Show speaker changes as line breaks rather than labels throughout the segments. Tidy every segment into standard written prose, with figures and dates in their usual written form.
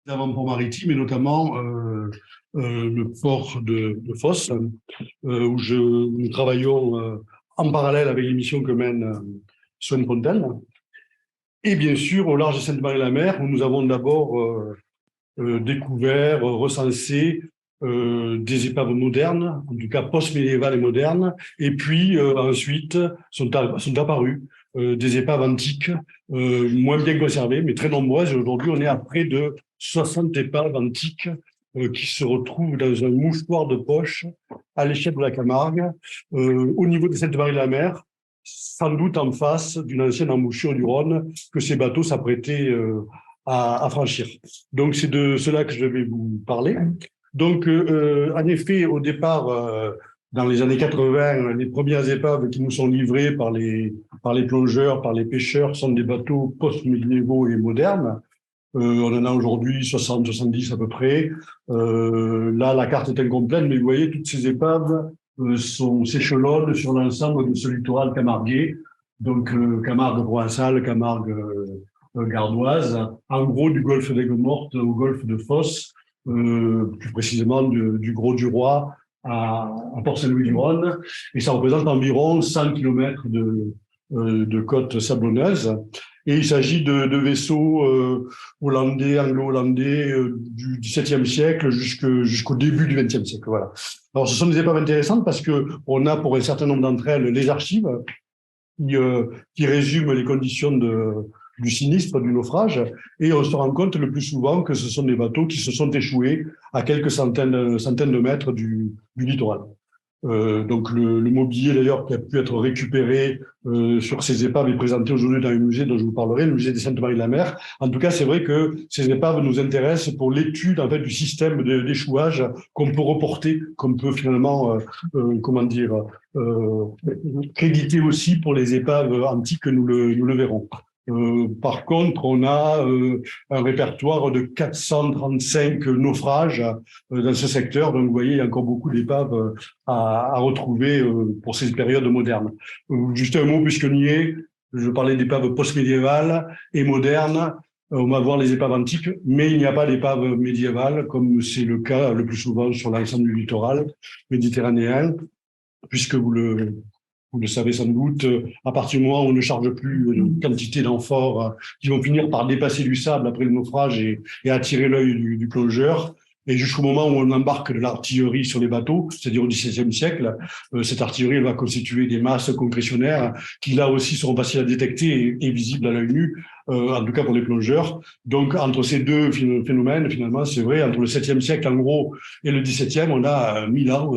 Avant-ports maritimes et notamment le port de Fos, où nous travaillons en parallèle avec l'émission que mène Swan Fontaine. Et bien sûr, au large de Sainte-Marie-la-Mer, où nous avons d'abord découvert, recensé des épaves modernes, en tout cas post-médiévales et modernes, et puis ensuite sont apparues des épaves antiques, moins bien conservées, mais très nombreuses. Aujourd'hui, on est à près de 60 épaves antiques qui se retrouvent dans un mouchoir de poche à l'échelle de la Camargue, au niveau de Sainte-Marie-la-Mer, sans doute en face d'une ancienne embouchure du Rhône que ces bateaux s'apprêtaient à franchir. Donc, c'est de cela que je vais vous parler. Donc, en effet, au départ, dans les années 80, les premières épaves qui nous sont livrées par les plongeurs, par les pêcheurs, sont des bateaux post-médiévaux et modernes. On en a aujourd'hui 60, 70 à peu près. Là, la carte est incomplète, mais vous voyez, toutes ces épaves s'échelonnent sur l'ensemble de ce littoral camarguais. Donc, Camargue provençale, Camargue gardoise, en gros du golfe d'Aigues-Mortes au golfe de Fos, plus précisément du Gros-du-Roi à Port-Saint-Louis-du-Rhône, et ça représente environ 100 kilomètres de côte sablonneuse. Et il s'agit de vaisseaux hollandais, anglo-hollandais du XVIIe siècle jusqu'au début du XXe siècle. Voilà. Alors, ce sont des épaves intéressantes parce que on a pour un certain nombre d'entre elles les archives qui résument les conditions du sinistre, du naufrage, et on se rend compte le plus souvent que ce sont des bateaux qui se sont échoués à quelques centaines de mètres du littoral. Donc le mobilier d'ailleurs qui a pu être récupéré sur ces épaves est présenté aujourd'hui dans un musée dont je vous parlerai, le musée des Sainte-Marie-de-la-Mer. En tout cas, c'est vrai que ces épaves nous intéressent pour l'étude en fait du système d'échouage qu'on peut reporter, qu'on peut finalement comment dire créditer aussi pour les épaves antiques, nous le verrons. Par contre, on a un répertoire de 435 naufrages dans ce secteur. Donc, vous voyez, il y a encore beaucoup d'épaves à retrouver pour ces périodes modernes. Juste un mot, puisqu'on y est, je parlais d'épaves post-médiévales et modernes. On va voir les épaves antiques, mais il n'y a pas d'épaves médiévales, comme c'est le cas le plus souvent sur l'ensemble du littoral méditerranéen, puisque vous le savez sans doute, à partir du moment où on ne charge plus une quantité d'amphores qui vont finir par dépasser du sable après le naufrage et attirer l'œil du plongeur, et jusqu'au moment où on embarque de l'artillerie sur les bateaux, c'est-à-dire au XVIIe siècle, cette artillerie elle va constituer des masses compressionnaires qui là aussi seront faciles à détecter et visibles à l'œil nu, en tout cas pour les plongeurs. Donc entre ces deux phénomènes, finalement, c'est vrai, entre le 7e siècle en gros et le 17e, on a 1000 ans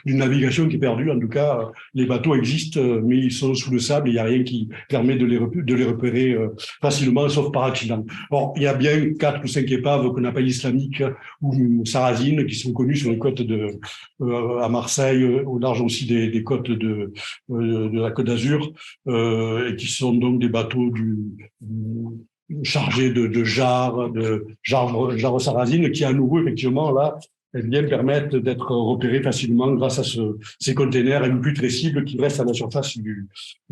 d'une navigation qui est perdue. En tout cas, les bateaux existent, mais ils sont sous le sable et il n'y a rien qui permet de les repérer facilement, sauf par accident. Or, il y a bien 4 ou 5 épaves qu'on appelle islamiques ou sarrasines qui sont connues sur les côtes à Marseille, au large aussi des côtes de la Côte d'Azur, et qui sont donc des bateaux chargés de jarres sarrasines qui, à nouveau, effectivement, là, eh bien, permettent d'être repérés facilement grâce à ces containers imputrescibles qui restent à la surface du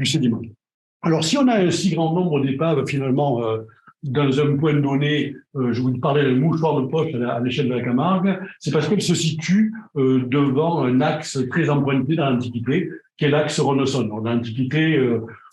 sédiment. Alors, si on a un si grand nombre d'épaves, finalement, dans un point donné, je vous parlais d'un mouchoir de poche à l'échelle de la Camargue, c'est parce qu'elle se situe devant un axe très emprunté dans l'Antiquité, qui est l'axe Rhône-Saône. Dans l'Antiquité,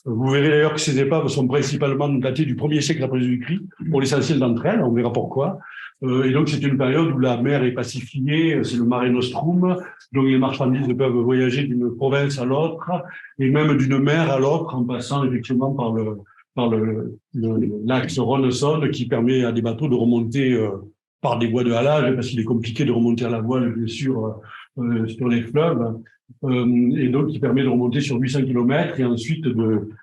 vous verrez d'ailleurs que ces épaves sont principalement datées du 1er siècle après Jésus-Christ, pour l'essentiel d'entre elles, on verra pourquoi. Et donc, c'est une période où la mer est pacifiée, c'est le Mare Nostrum, donc les marchandises peuvent voyager d'une province à l'autre, et même d'une mer à l'autre, en passant effectivement par l'axe Rhône-Saône, qui permet à des bateaux de remonter par des voies de halage, parce qu'il est compliqué de remonter à la voile, bien sûr, sur les fleuves, et donc qui permet de remonter sur 800 km et ensuite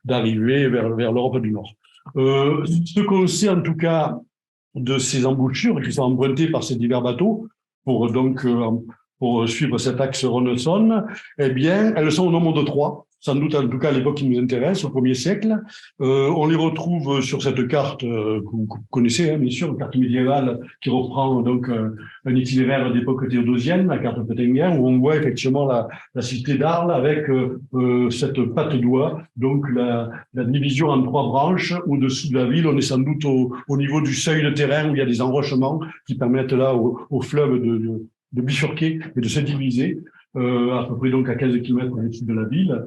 d'arriver vers l'Europe du Nord. Ce qu'on sait en tout cas de ces embouchures qui sont empruntées par ces divers bateaux pour suivre cet axe Rhône-Saône, eh bien, elles sont au nombre de 3. sans doute en tout cas à l'époque qui nous intéresse, au 1er siècle. On les retrouve sur cette carte que vous connaissez, hein, bien sûr, une carte médiévale qui reprend donc un itinéraire d'époque théodosienne, la carte Pöttingen, où on voit effectivement la cité d'Arles avec cette patte d'oie, donc la division en 3 branches au-dessus de la ville. On est sans doute au niveau du seuil de terrain où il y a des enrochements qui permettent là au fleuve de bifurquer et de se diviser. À peu près donc à 15 km au-dessus de la ville.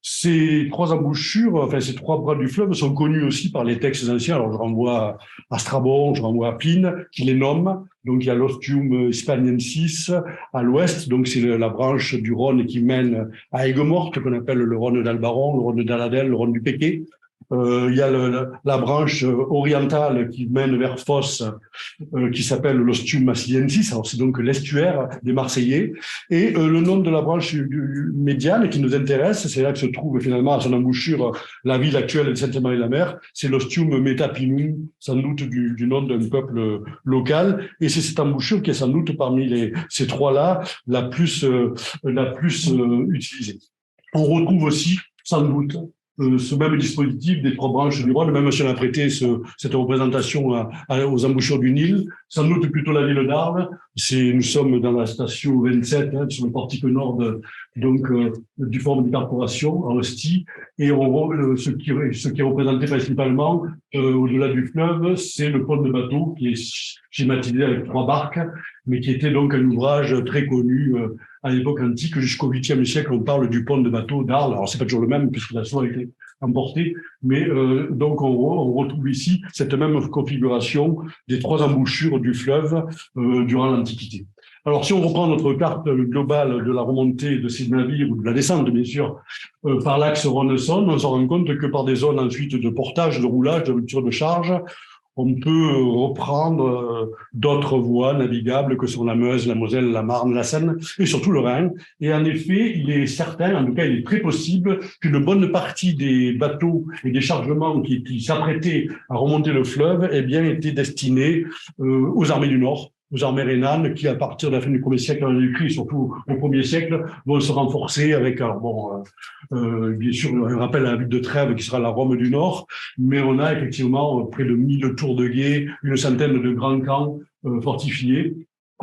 Ces 3 embouchures, enfin ces 3 bras du fleuve sont connus aussi par les textes anciens. Alors je renvoie à Strabon, je renvoie à Pline, qui les nomme. Donc il y a l'Ostium Hispaniensis à l'ouest, donc c'est la branche du Rhône qui mène à Aigues-Mortes, qu'on appelle le Rhône d'Albaron, le Rhône d'Aladel, le Rhône du Péquet. Il y a la branche orientale qui mène vers Fosse, qui s'appelle l'Ostium Massiliensis, alors c'est donc l'estuaire des Marseillais, et le nom de la branche médiane qui nous intéresse, c'est là que se trouve finalement à son embouchure la ville actuelle de Sainte-Marie-la-Mer, c'est l'Ostium Metapinum, sans doute du nom d'un peuple local, et c'est cette embouchure qui est sans doute parmi ces 3-là la plus utilisée. On retrouve aussi, sans doute, ce même dispositif des 3 branches du Rhône, même si on a prêté cette représentation aux embouchures du Nil, sans doute plutôt la ville d'Arles. Nous sommes dans la station 27, sur le portique nord du forum des corporations, en Ostie, et ce qui est représenté principalement au-delà du fleuve, c'est le pont de bateau qui est schématisé avec 3 barques, mais qui était donc un ouvrage très connu à l'époque antique. Jusqu'au 8e siècle, on parle du pont de bateau d'Arles. Alors c'est pas toujours le même puisque la soie a été emportée, mais donc on retrouve ici cette même configuration des 3 embouchures du fleuve durant l'Antiquité. Alors, si on reprend notre carte globale de la remontée de ces navires, ou de la descente, bien sûr, par l'axe Rhône-Saône, on se rend compte que par des zones ensuite de portage, de roulage, de rupture de charge, on peut reprendre d'autres voies navigables que sont la Meuse, la Moselle, la Marne, la Seine et surtout le Rhin. Et en effet, il est certain, en tout cas il est très possible, qu'une bonne partie des bateaux et des chargements qui s'apprêtaient à remonter le fleuve étaient destinés aux armées du Nord, aux armées rhénanes, qui à partir de la fin du 1er siècle, et surtout au 1er siècle, vont se renforcer avec, bien sûr, un rappel à la ville de Trèves qui sera la Rome du Nord, mais on a effectivement près de 1000 tours de guet, une centaine de grands camps fortifiés.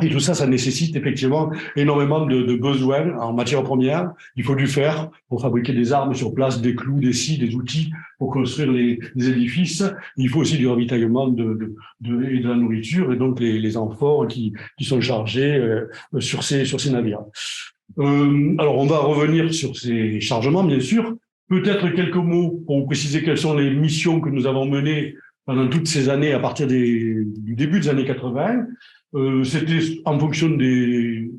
Et tout ça, ça nécessite effectivement énormément de besoins en matière première. Il faut du fer pour fabriquer des armes sur place, des clous, des scies, des outils pour construire des édifices. Il faut aussi du ravitaillement et de la nourriture, et donc les amphores qui sont chargés sur ces navires. Alors, on va revenir sur ces chargements, bien sûr. Peut-être quelques mots pour vous préciser quelles sont les missions que nous avons menées pendant toutes ces années à partir du début des années 80. C'était en fonction des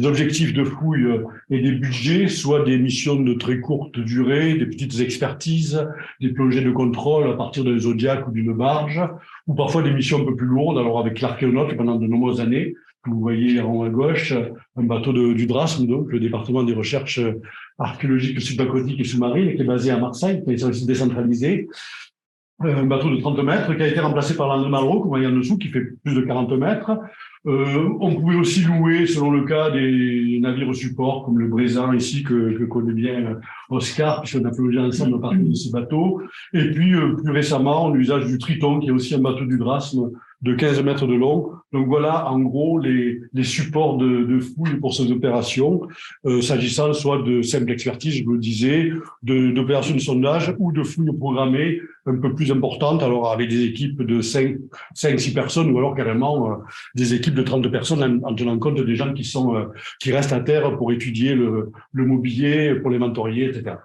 objectifs de fouille et des budgets, soit des missions de très courte durée, des petites expertises, des plongées de contrôle à partir d'un Zodiac ou d'une barge, ou parfois des missions un peu plus lourdes, alors avec l'Archéonaute pendant de nombreuses années, que vous voyez en haut à gauche, un bateau du DRASM, donc le département des recherches archéologiques subaquatiques et sous-marines, qui est basé à Marseille, qui est aussi décentralisé. Un bateau de 30 mètres qui a été remplacé par l'André Malraux, qu'on voit en dessous, qui fait plus de 40 mètres. On pouvait aussi louer, selon le cas, des navires support, comme le Brézan ici, que connaît bien Oscar, puisqu'on a plongé ensemble partie de ces bateaux. Et puis, plus récemment, l'usage du Triton, qui est aussi un bateau du DRASM de 15 mètres de long. Donc voilà, en gros, les supports de fouille pour ces opérations, s'agissant soit de simple expertise, je vous le disais, d'opérations de sondage ou de fouilles programmées un peu plus importantes, alors avec des équipes de 5-6 personnes, ou alors carrément des équipes de 30 personnes en tenant compte des gens qui restent à terre pour étudier le mobilier, pour les mentorier, etc.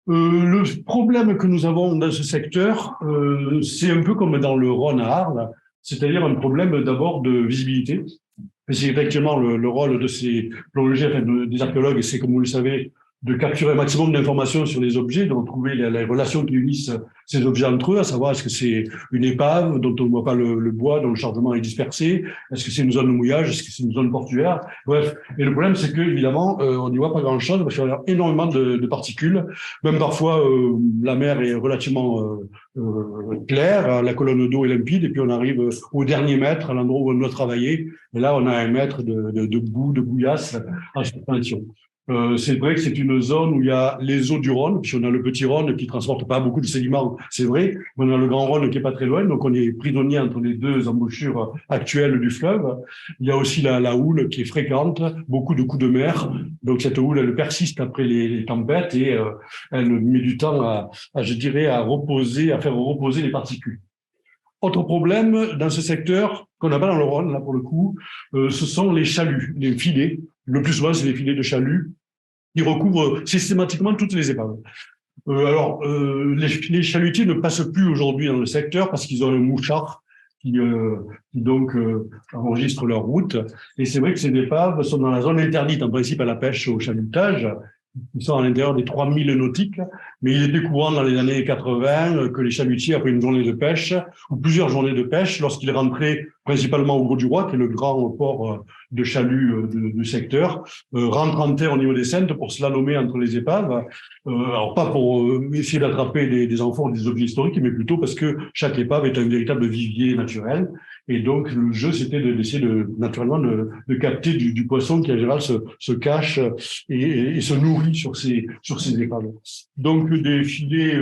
Le problème que nous avons dans ce secteur, c'est un peu comme dans le Rhône à Arles, c'est-à-dire un problème d'abord de visibilité. C'est effectivement le rôle de ces plongeurs, des archéologues, c'est, comme vous le savez, de capturer un maximum d'informations sur les objets, de retrouver les relations qui unissent ces objets entre eux, à savoir est-ce que c'est une épave dont on ne voit pas le bois, dont le chargement est dispersé, est-ce que c'est une zone de mouillage, est-ce que c'est une zone portuaire, bref. Et le problème, c'est que évidemment, on n'y voit pas grand-chose parce qu'il y a énormément de particules. Même parfois, la mer est relativement claire, la colonne d'eau est limpide, et puis on arrive au dernier mètre, à l'endroit où on doit travailler, et là, on a un mètre de boue, de bouillasse en suspension. C'est vrai que c'est une zone où il y a les eaux du Rhône, puisqu'on a le petit Rhône qui transporte pas beaucoup de sédiments, c'est vrai, mais on a le grand Rhône qui est pas très loin, donc on est prisonnier entre les deux embouchures actuelles du fleuve. Il y a aussi la houle qui est fréquente, beaucoup de coups de mer, donc cette houle, elle persiste après les tempêtes et elle met du temps je dirais, à faire reposer les particules. Autre problème dans ce secteur, qu'on n'a pas dans le Rhône, là pour le coup, ce sont les chaluts, les filets. Le plus souvent, c'est les filets de chaluts qui recouvrent systématiquement toutes les épaves. Les chalutiers ne passent plus aujourd'hui dans le secteur parce qu'ils ont un mouchard qui donc enregistre leur route. Et c'est vrai que ces épaves sont dans la zone interdite, en principe, à la pêche, au chalutage. Ils sont à l'intérieur des 3000 nautiques, mais il était courant dans les années 80 que les chalutiers, après une journée de pêche, ou plusieurs journées de pêche, lorsqu'ils rentraient principalement au Grau-du-Roi, qui est le grand port de chalut du secteur, rentrent en terre au niveau des Saintes pour slalomer entre les épaves. Alors pas pour essayer d'attraper des enfants ou des objets historiques, mais plutôt parce que chaque épave est un véritable vivier naturel. Et donc, le jeu, c'était d'essayer naturellement de capter du poisson qui, en général, se cache et se nourrit sur ces épaves. Donc, des filets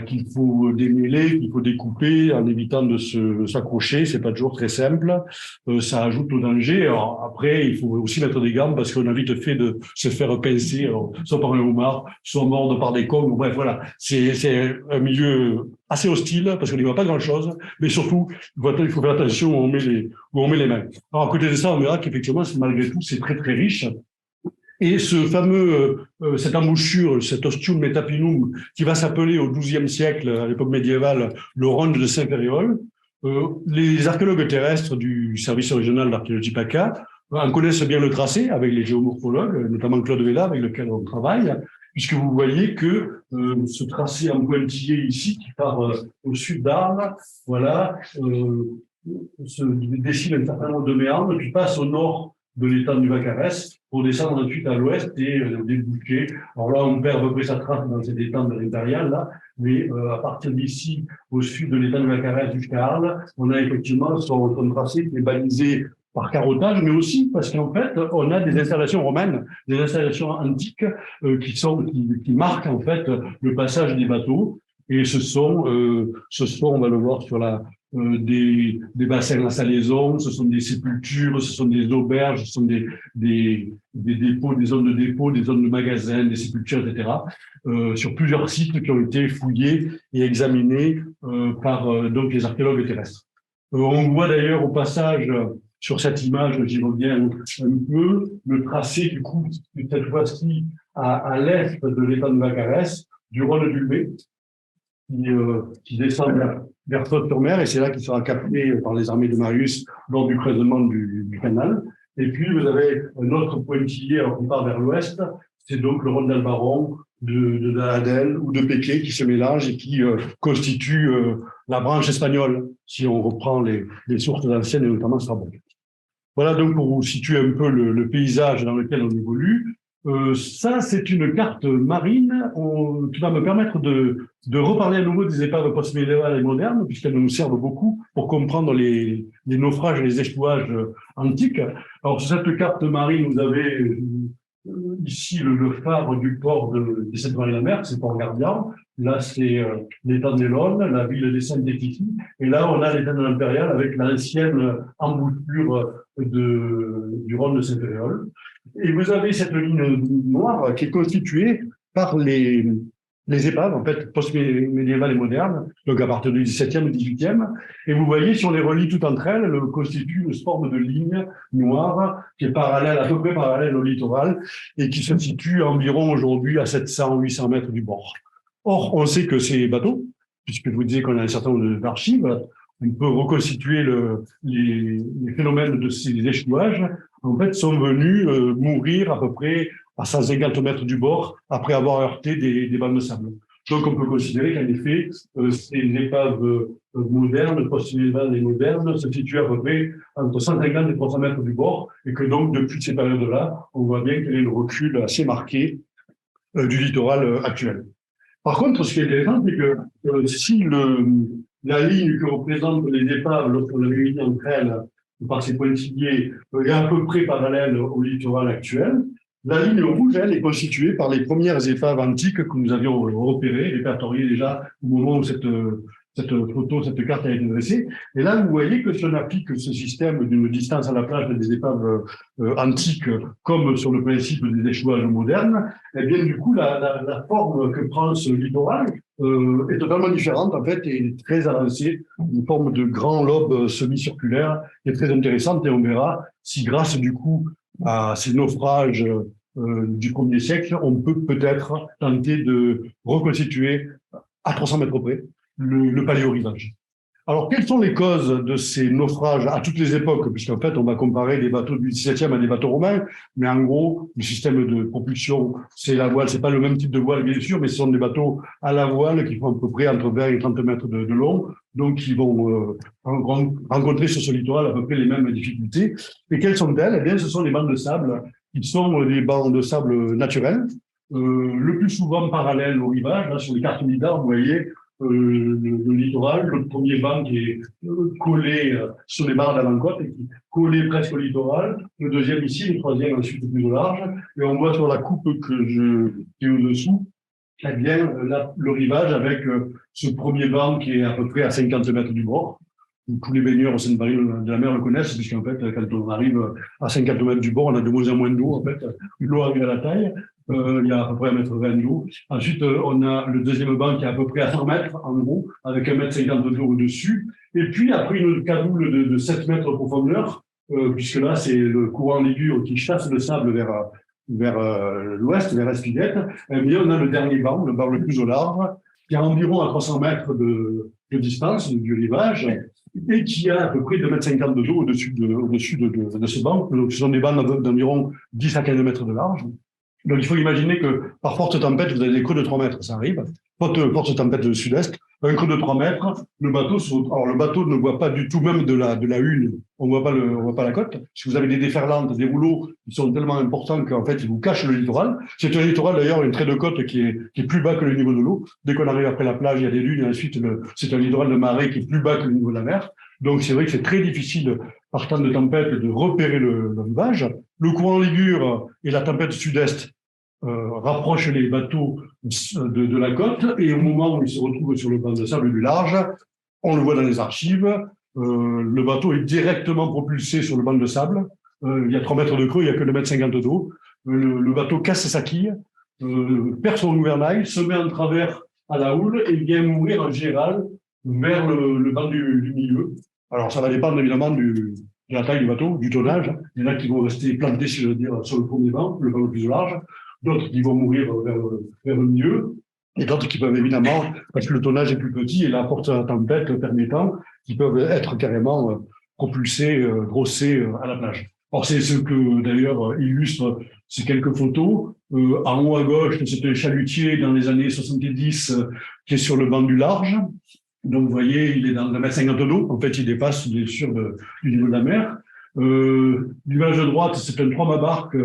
qu'il faut démêler, qu'il faut découper en évitant de s'accrocher. C'est pas toujours très simple. Ça ajoute au danger. Alors, après, il faut aussi mettre des gants parce qu'on a vite fait de se faire pincer, alors, soit par un homard, soit mordre par des congues. Bref, voilà. C'est un milieu assez hostile parce qu'on n'y voit pas grand-chose, mais surtout, il faut faire attention où on met les mains. Alors, à côté de ça, on verra qu'effectivement, malgré tout, c'est très, très riche. Et cette embouchure, cet ostium metapinum, qui va s'appeler au XIIe siècle, à l'époque médiévale, le Rhône de Saint-Ferréol, les archéologues terrestres du service régional d'archéologie PACA en connaissent bien le tracé avec les géomorphologues, notamment Claude Vella, avec lequel on travaille, puisque vous voyez que ce tracé en pointillé ici, qui part au sud d'Arles, voilà, se dessine un certain nombre de méandres, qui passe au nord de l'étang du Vaccarès, pour descendre ensuite à l'ouest et déboucher. Alors là, on perd à peu près sa trace dans cet étang de l'impérial, là, mais à partir d'ici, au sud de l'étang du Vaccarès jusqu'à Arles, on a effectivement son tracé qui est balisé par carottage, mais aussi parce qu'en fait, on a des installations romaines, des installations antiques qui marquent en fait le passage des bateaux. Et ce sont, on va le voir sur des bassins à salaison, ce sont des sépultures, ce sont des auberges, ce sont des dépôts, des zones de dépôt, des zones de magasins, des sépultures, etc. Sur plusieurs sites qui ont été fouillés et examinés par donc les archéologues terrestres. On voit d'ailleurs au passage sur cette image, j'y reviens un peu, le tracé du coup cette fois-ci à l'est de l'étang de Vaccarès, du Rhône d'Ulbé, qui descend vers Saône-sur-Mer, et c'est là qu'il sera capté par les armées de Marius lors du creusement du canal. Et puis, vous avez un autre pointillé, alors qui part vers l'ouest, c'est donc le Rhône d'Albaron, de Daladel ou de Péquet qui se mélangent et qui constitue la branche espagnole, si on reprend les sources anciennes, et notamment Strabon. Voilà donc pour vous situer un peu le paysage dans lequel on évolue. Ça, c'est une carte marine qui va me permettre de reparler à nouveau des épaves post-médiévales et modernes, puisqu'elles nous servent beaucoup pour comprendre les naufrages et les échouages antiques. Alors, sur cette carte marine, vous avez ici le phare du port de Sainte-Marie-la-Mer, c'est Port Gardian. Là, c'est l'étang d'Élone, la ville des Saintes-Étities. Et là, on a l'étang de l'Impérial avec l'ancienne embouchure du Rhône de Saint-Ferréol. Et vous avez cette ligne noire qui est constituée par les épaves, en fait, post-médiévales et modernes, donc à partir du XVIIe et XVIIIe. Et vous voyez, si on les relie toutes entre elles, elles constituent une forme de ligne noire qui est parallèle, à peu près parallèle au littoral, et qui se situe environ aujourd'hui à 700-800 mètres du bord. Or, on sait que ces bateaux, puisque je vous disais qu'on a un certain nombre d'archives, on peut reconstituer les phénomènes de ces échouages, en fait, sont venus mourir à peu près à 150 mètres du bord après avoir heurté des bancs de sable. Donc, on peut considérer qu'en effet, ces épaves modernes, post-médiévales et modernes, se situent à peu près entre 150 et 300 mètres du bord, et que donc, depuis ces périodes-là, on voit bien qu'il y a le recul assez marqué du littoral actuel. Par contre, ce qui est intéressant, c'est que si la ligne que représentent les épaves, lorsqu'on les réunit entre elles par ces pointillés, est à peu près parallèle au littoral actuel, la ligne rouge, elle, est constituée par les premières épaves antiques que nous avions repérées, répertoriées déjà au moment où cette photo, cette carte a été dressée. Et là, vous voyez que si on applique ce système d'une distance à la plage des épaves antiques, comme sur le principe des échouages modernes, eh bien, du coup, la forme que prend ce littoral est totalement différente, en fait, et très avancée, une forme de grand lobe semi-circulaire, qui est très intéressante, et on verra si, grâce, du coup, à ces naufrages du 1er siècle, on peut peut-être tenter de reconstituer à 300 mètres près le paléorivage. Alors, quelles sont les causes de ces naufrages à toutes les époques? Puisqu'en fait, on va comparer des bateaux du XVIIe à des bateaux romains, mais en gros, le système de propulsion, c'est la voile. C'est pas le même type de voile, bien sûr, mais ce sont des bateaux à la voile qui font à peu près entre 20 et 30 mètres de long, donc qui vont rencontrer sur ce littoral à peu près les mêmes difficultés. Et quelles sont-elles? Eh bien, ce sont les bancs de sable, qui sont des bancs de sable naturels, le plus souvent parallèles au rivage. Là, sur les cartes militaires, vous voyez, le littoral, le premier banc qui est collé sur les barres d'avant-côte et qui est collé presque au littoral, le deuxième ici, le troisième ensuite plus au large, et on voit sur la coupe qui est au-dessous, eh bien, le rivage avec ce premier banc qui est à peu près à 50 mètres du bord. Tous les baigneurs au Seine-Marie de la mer le connaissent, puisqu'en fait, quand on arrive à 50 mètres du bord, on a de moins en moins d'eau, en fait, l'eau arrive à la taille. Il y a à peu près 1,20 m d'eau. Ensuite, on a le deuxième banc qui est à peu près à 100 mètres, en gros, avec 1,50 m d'eau au-dessus. Et puis, après une cadoule de 7 mètres de profondeur, puisque là, c'est le courant Ligure qui chasse le sable vers l'ouest, vers Espiguette. Eh bien, on a le dernier banc, le banc le plus au large, qui a environ à 300 mètres de distance du rivage, et qui a à peu près 2,50 m d'eau au-dessus de ce banc. Donc, ce sont des bancs d'environ 10 à 15 mètres de large. Donc, il faut imaginer que par forte tempête, vous avez des creux de 3 mètres, ça arrive. Forte tempête de sud-est, un creux de 3 mètres, le bateau ne voit pas du tout, même de la hune, on voit pas la côte. Si vous avez des déferlantes, des rouleaux, ils sont tellement importants qu'en fait, ils vous cachent le littoral. C'est un littoral, d'ailleurs, un trait de côte qui est plus bas que le niveau de l'eau. Dès qu'on arrive après la plage, il y a des dunes, et ensuite, c'est un littoral de marée qui est plus bas que le niveau de la mer. Donc, c'est vrai que c'est très difficile, par temps de tempête, de repérer le rivage. Le courant Ligure et la tempête sud-est rapprochent les bateaux de la côte, et au moment où ils se retrouvent sur le banc de sable du large, on le voit dans les archives, le bateau est directement propulsé sur le banc de sable. Il y a 3 mètres de creux, il n'y a que 2,50 m d'eau. Le bateau casse sa quille, perd son gouvernail, se met en travers à la houle et vient mourir en général vers le banc du milieu. Alors, ça va dépendre évidemment de la taille du bateau, du tonnage. Il y en a qui vont rester plantés, si je veux dire, sur le premier banc, le banc le plus large. D'autres qui vont mourir vers le milieu. Et d'autres qui peuvent évidemment, parce que le tonnage est plus petit et la forte tempête permettant, qui peuvent être carrément propulsés, grossés à la plage. Or, c'est ce que d'ailleurs illustre ces quelques photos. En haut à gauche, c'est un chalutier dans les années 70 qui est sur le banc du large. Donc, vous voyez, il est dans 1,50 m d'eau. En fait, il dépasse, bien sûr, du niveau de la mer. L'image de droite, c'est un 3-mâts barque.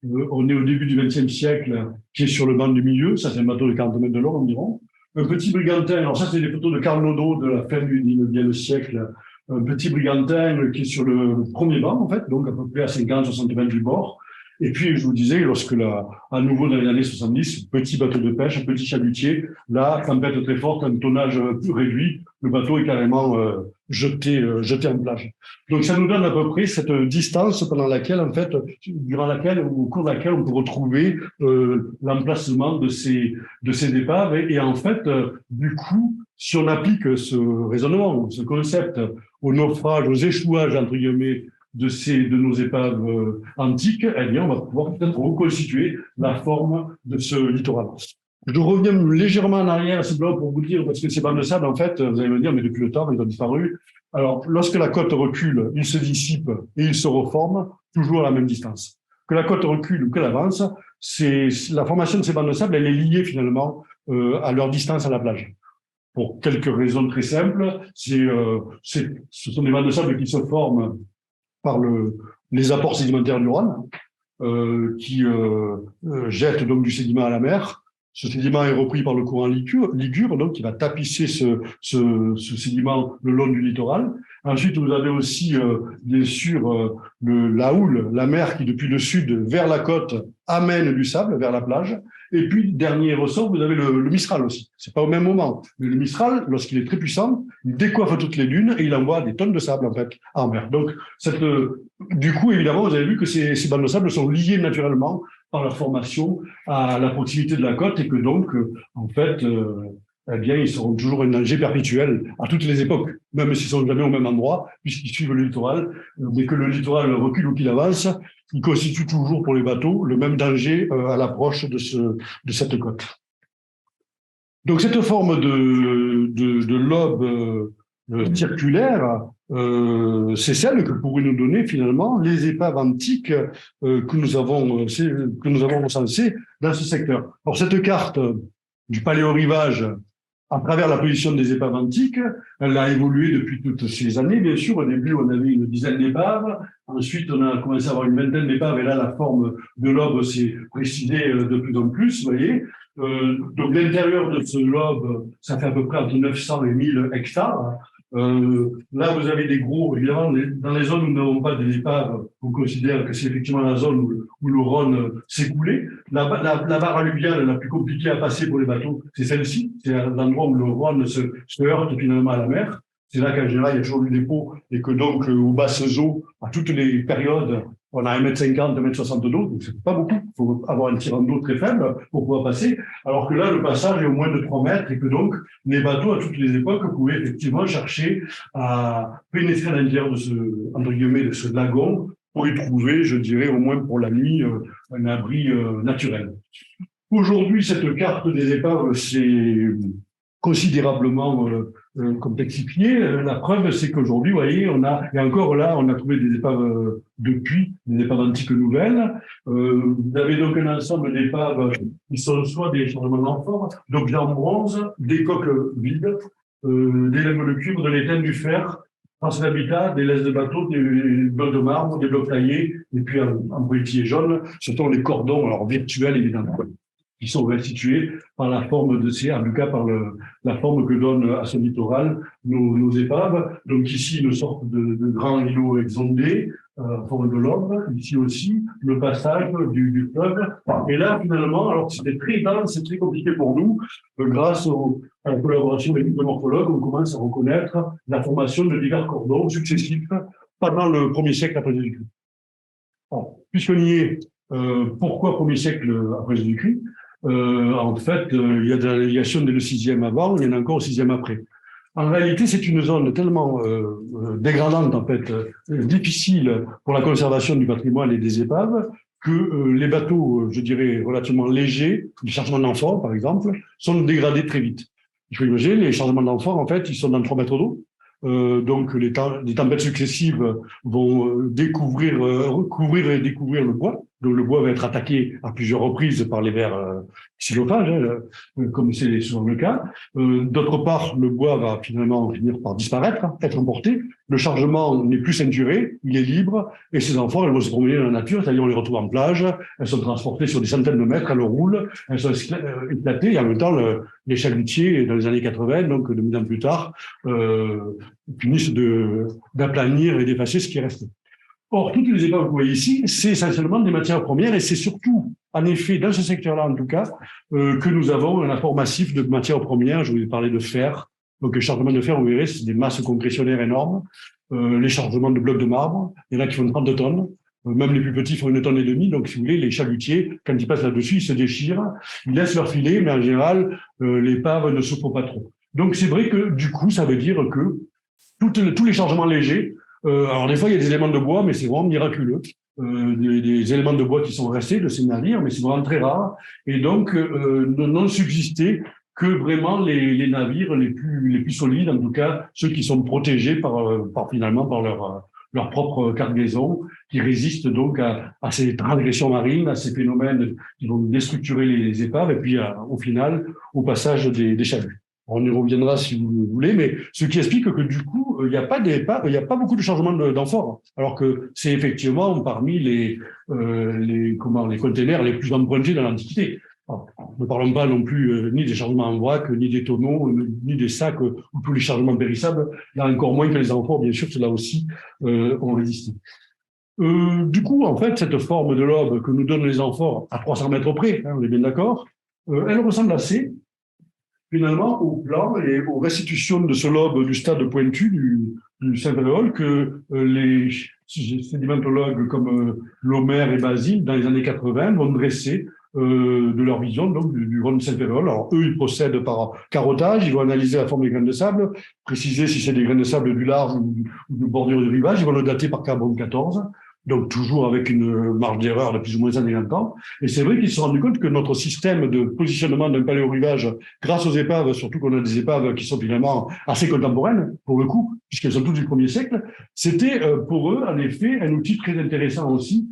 On est au début du XXe siècle, qui est sur le banc du milieu. Ça, c'est un bateau de 40 mètres de long environ. Un petit brigantin. Alors, ça, c'est des photos de Carnot de la fin du XIXe siècle. Un petit brigantin qui est sur le premier banc, en fait, donc à peu près à 50-60 mètres du bord. Et puis, je vous disais, lorsque à nouveau dans les années 70, petit bateau de pêche, petit chalutier, là, tempête très forte, un tonnage plus réduit, le bateau est carrément jeté en plage. Donc, ça nous donne à peu près cette distance pendant laquelle, en fait, au cours de laquelle on peut retrouver l'emplacement de ces épaves. Et en fait, du coup, si on applique ce raisonnement, ce concept au naufrage, aux échouages, entre guillemets, de nos épaves antiques, eh bien, on va pouvoir peut-être reconstituer la forme de ce littoral. Je reviens légèrement en arrière, simplement pour vous dire, parce que ces bancs de sable, en fait, vous allez me dire, mais depuis le temps, ils ont disparu. Alors, lorsque la côte recule, ils se dissipent et ils se reforment toujours à la même distance. Que la côte recule ou qu'elle avance, la formation de ces bancs de sable, elle est liée finalement à leur distance à la plage. Pour quelques raisons très simples, ce sont des bancs de sable qui se forment par les apports sédimentaires du Rhône, qui jette donc du sédiment à la mer. Ce sédiment est repris par le courant Ligure, donc qui va tapisser ce sédiment le long du littoral. Ensuite, vous avez aussi, bien sûr, la houle, la mer qui, depuis le sud vers la côte, amène du sable vers la plage. Et puis, dernier ressort, vous avez le Mistral aussi. C'est pas au même moment. Mais le Mistral, lorsqu'il est très puissant, il décoiffe toutes les dunes et il envoie des tonnes de sable, en fait, en mer. Donc, du coup, évidemment, vous avez vu que ces bancs de sable sont liés naturellement par leur formation à la proximité de la côte et que donc, en fait, eh bien, ils seront toujours un danger perpétuel à toutes les époques, même s'ils sont jamais au même endroit, puisqu'ils suivent le littoral. Dès que le littoral recule ou qu'il avance, il constitue toujours pour les bateaux le même danger à l'approche de cette côte. Donc, cette forme de lobe circulaire, c'est celle que pourraient nous donner finalement les épaves antiques que nous avons recensées dans ce secteur. Alors, cette carte du paléorivage, à travers la position des épaves antiques, elle a évolué depuis toutes ces années. Bien sûr, au début, on avait une dizaine d'épaves. Ensuite, on a commencé à avoir une vingtaine d'épaves. Et là, la forme de lobe s'est précisée de plus en plus, vous voyez. Donc, l'intérieur de ce lobe, ça fait à peu près entre 900 et 1000 hectares. Là, vous avez des gros, évidemment, dans les zones où nous n'avons pas d'épaves, on considère que c'est effectivement la zone où le Rhône s'est coulé. La barre alluviale la plus compliquée à passer pour les bateaux, c'est celle-ci. C'est l'endroit où le Rhône se heurte finalement à la mer. C'est là qu'en général, il y a toujours du dépôt et que donc, aux basses eaux, à toutes les périodes, on a 1,50 m, 1,60 m d'eau, donc c'est pas beaucoup. Il faut avoir un tirant d'eau très faible pour pouvoir passer. Alors que là, le passage est au moins de 3 mètres et que donc, les bateaux, à toutes les époques, pouvaient effectivement chercher à pénétrer à l'intérieur de entre guillemets, de ce lagon pour y trouver, je dirais, au moins pour la nuit, un abri naturel. Aujourd'hui, cette carte des épaves, c'est considérablement complexifié. La preuve, c'est qu'aujourd'hui, vous voyez, et encore là, on a trouvé des épaves depuis, des épaves antiques nouvelles. Vous avez donc un ensemble d'épaves qui sont soit des changements d'amphore, d'objets en bronze, des coques vides, des lames de cuivre, de l'étain, du fer, France d'habitat, des laisses de bateau, des blocs de marbre, des blocs taillés, et puis en poétier jaune, ce sont les cordons, alors virtuels évidemment, qui sont restitués par la forme de ces, en tout cas par la forme que donne à ce littoral nos épaves. Donc ici, une sorte de grand îlot exondé, en forme de lobe. Ici aussi, le passage du fleuve. Et là, finalement, alors c'était très dense, c'est très compliqué pour nous, grâce à la collaboration avec les morphologues, on commence à reconnaître la formation de divers cordons successifs pendant le 1er siècle après Jésus-Christ. Puisqu'on y est, pourquoi 1er siècle après Jésus-Christ? En fait, il y a de la navigation dès le 6e avant, il y en a encore au 6e après. En réalité, c'est une zone tellement dégradante, en fait, difficile pour la conservation du patrimoine et des épaves, que les bateaux, je dirais, relativement légers, du chargement d'amphore, par exemple, sont dégradés très vite. Il faut imaginer, les chargements d'amphore, en fait, ils sont dans 3 mètres d'eau. Donc, les tempêtes successives vont recouvrir et découvrir le bois. Donc, le bois va être attaqué à plusieurs reprises par les vers xylophages, comme c'est souvent le cas. D'autre part, le bois va finalement finir par disparaître, être emporté. Le chargement n'est plus ceinturé, il est libre, et ces amphores, elles vont se promener dans la nature, c'est-à-dire on les retrouve en plage, elles sont transportées sur des centaines de mètres, elles roulent, elles sont éclatées, et en même temps, les chalutiers, dans les années 80, donc 2000 ans plus tard, finissent d'aplanir et d'effacer ce qui est resté. Or, toutes les épaves que vous voyez ici, c'est essentiellement des matières premières et c'est surtout, en effet, dans ce secteur-là en tout cas, que nous avons un apport massif de matières premières. Je vous ai parlé de fer. Donc, les chargements de fer, vous verrez, c'est des masses concrétionnaires énormes. Les chargements de blocs de marbre, il y en a qui font 30 tonnes. Même les plus petits font 1,5 tonne. Donc, si vous voulez, les chalutiers, quand ils passent là-dessus, ils se déchirent. Ils laissent leur filet, mais en général, l'épave ne souffre pas trop. Donc, c'est vrai que, du coup, ça veut dire que tous les changements légers, alors des fois il y a des éléments de bois, mais c'est vraiment miraculeux. Des éléments de bois qui sont restés de ces navires, mais c'est vraiment très rare. Et donc n'ont subsisté que vraiment les navires les plus solides, en tout cas ceux qui sont protégés par finalement par leur propre cargaison, qui résistent donc à ces transgressions marines, à ces phénomènes qui vont déstructurer les épaves, et puis au final, au passage des chaluts. On y reviendra si vous le voulez, mais ce qui explique que du coup, il n'y a pas d'épave, il n'y a pas beaucoup de changements d'amphores, alors que c'est effectivement parmi les containers les plus empruntés dans l'Antiquité. Ne parlons pas non plus ni des chargements en vrac, ni des tonneaux, ni des sacs ou tous les chargements périssables. Là, encore moins que les amphores, bien sûr, ceux-là aussi ont résisté. Du coup, en fait, cette forme de lobe que nous donnent les amphores à 300 mètres près, hein, on est bien d'accord, elle ressemble assez, finalement, au plan et aux restitutions de ce lobe du stade pointu du Saint-Véréol que les sédimentologues comme Lomer et Basile, dans les années 80, vont dresser de leur vision donc du rond de Saint-Véréol. Alors, eux, ils procèdent par carottage, ils vont analyser la forme des graines de sable, préciser si c'est des graines de sable du large ou de bordure du rivage, ils vont le dater par carbone 14, donc toujours avec une marge d'erreur de plus ou moins 50 ans. Et c'est vrai qu'ils se sont rendus compte que notre système de positionnement d'un paléo-rivage, grâce aux épaves, surtout qu'on a des épaves qui sont finalement assez contemporaines, pour le coup, puisqu'elles sont toutes du 1er siècle, c'était pour eux, en effet, un outil très intéressant aussi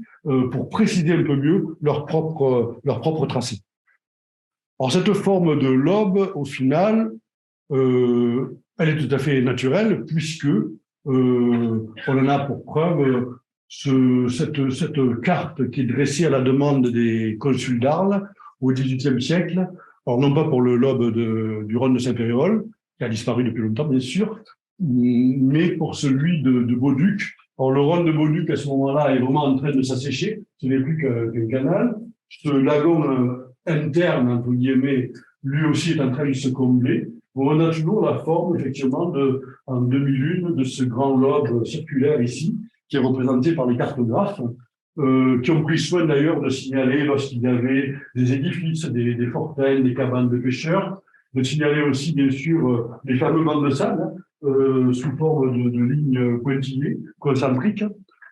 pour préciser un peu mieux leur propre tracé. Alors, cette forme de lobe, au final, elle est tout à fait naturelle, puisque on en a pour preuve cette carte qui est dressée à la demande des consuls d'Arles au XVIIIe siècle, alors non pas pour le lobe du Rhône de Saint-Péréol, qui a disparu depuis longtemps, bien sûr, mais pour celui de Bauduc. Alors, le Rhône de Bauduc, à ce moment-là, est vraiment en train de s'assécher, ce n'est plus qu'un canal. Ce lagon interne, entre guillemets, lui aussi est en train de se combler. Bon, on a toujours la forme, effectivement, en 2001, de ce grand lobe circulaire ici, qui est représenté par les cartographes, qui ont pris soin d'ailleurs de signaler lorsqu'il y avait des édifices, des fortins, des cabanes de pêcheurs, de signaler aussi bien sûr les fameux bancs de sable sous forme de lignes pointillées, concentriques,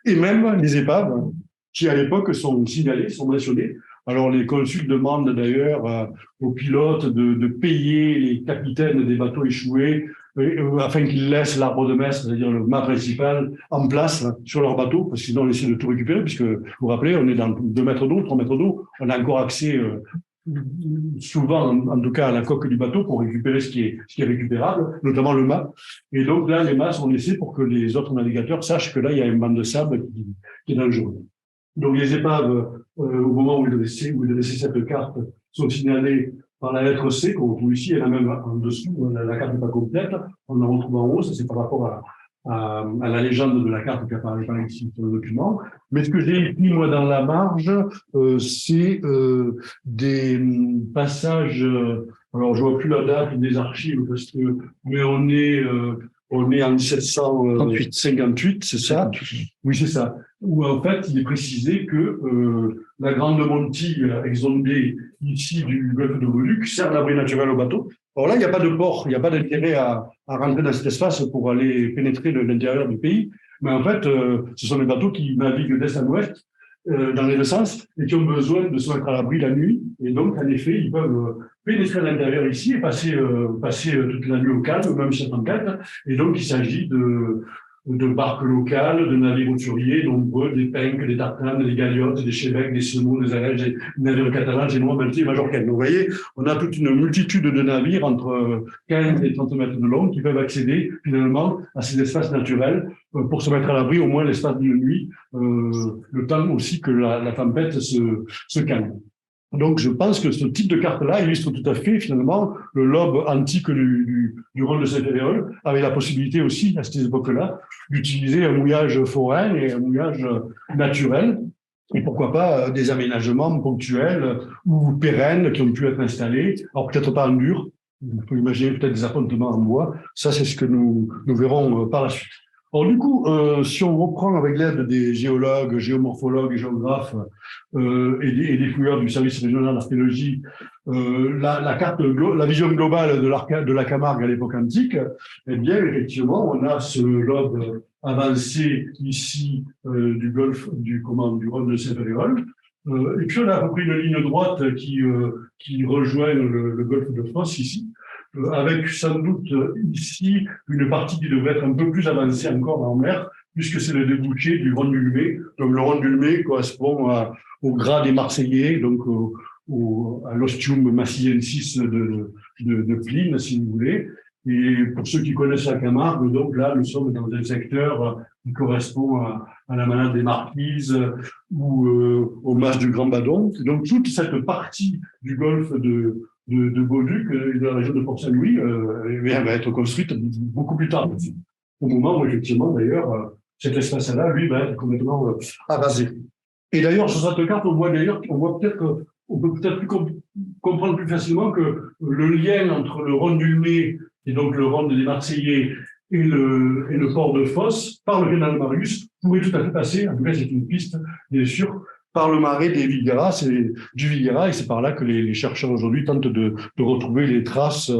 et même les épaves qui à l'époque sont signalées, sont mentionnées. Alors les consuls demandent d'ailleurs aux pilotes de payer les capitaines des bateaux échoués afin qu'ils laissent l'arbre de mer, c'est-à-dire le mât principal, en place sur leur bateau, parce que sinon on essaie de tout récupérer, puisque vous vous rappelez, on est dans 2 mètres d'eau, 3 mètres d'eau, on a encore accès souvent, en tout cas, à la coque du bateau pour récupérer ce qui est récupérable, notamment le mât. Et donc là, les mâts sont laissés pour que les autres navigateurs sachent que là, il y a un banc de sable qui est dangereux. Donc les épaves, au moment où ils dressaient cette carte, sont signalées par la lettre C, qu'on retrouve ici, il y en a même en dessous, la carte n'est pas complète, on en retrouve en haut, ça c'est par rapport à la légende de la carte qui apparaît pas ici sur le document. Mais ce que j'ai écrit, moi, dans la marge, c'est des passages, alors je vois plus la date des archives, mais on est en 1758, c'est ça? Oui, c'est ça. Où en fait, il est précisé que la grande montille exondée ici du golfe de Bauduc sert d'abri naturel au bateau. Alors là, il n'y a pas de port, il n'y a pas d'intérêt à rentrer dans cet espace pour aller pénétrer l'intérieur du pays. Mais en fait, ce sont des bateaux qui naviguent d'est à ouest, dans les deux sens, et qui ont besoin de se mettre à l'abri la nuit. Et donc, en effet, ils peuvent pénétrer à l'intérieur ici et passer toute la nuit au calme, même si c'est en tempête. Et donc, il s'agit de barques locales, de navires hauturiers nombreux, des penques, des tartanes, des galiotes, des chevecs, des semots, des alèges, des navires catalans, génois, maltais, majorcains. Vous voyez, on a toute une multitude de navires entre 15 et 30 mètres de long qui peuvent accéder finalement à ces espaces naturels pour se mettre à l'abri au moins l'espace d'une nuit, le temps aussi que la tempête se calme. Donc, je pense que ce type de carte-là illustre tout à fait, finalement, le lobe antique du Rhône de Saint-Péréol, avec la possibilité aussi, à cette époque-là, d'utiliser un mouillage forain et un mouillage naturel, et pourquoi pas des aménagements ponctuels ou pérennes qui ont pu être installés, alors peut-être pas en dur, on peut imaginer peut-être des appontements en bois, ça c'est ce que nous verrons par la suite. Alors du coup, si on reprend avec l'aide des géologues, géomorphologues et géographes et des fouilleurs du service régional d'archéologie, la vision globale de la Camargue à l'époque antique, eh bien effectivement, on a ce lobe avancé ici du golfe du Rhône de Saint-Péréol. Et puis on a à peu près une ligne droite qui rejoint le golfe de France ici, avec sans doute ici une partie qui devrait être un peu plus avancée encore en mer, puisque c'est le débouché du Rond-du-Lumet. Donc le Rond-du-Lumet correspond au gras des Marseillais, donc à l'ostium massiensis de Pline, si vous voulez. Et pour ceux qui connaissent la Camargue, donc là, nous sommes dans un secteur qui correspond à la manade des Marquises ou au mas du Grand Badon. Donc toute cette partie du golfe de Beauduc et de la région de Port-Saint-Louis va être construite beaucoup plus tard. Au moment où, effectivement, d'ailleurs, cet espace-là, lui, va être complètement arasé. Et d'ailleurs, sur cette carte, on voit peut-être on peut peut-être plus comprendre plus facilement que le lien entre le Rond-du-Lumet et donc le Rond des Marseillais et le port de Fos, par le canal Marius, pourrait tout à fait passer, en tout cas c'est une piste, bien sûr, par le marais des Vigueras, du Viguera, et c'est par là que les chercheurs aujourd'hui tentent de retrouver les traces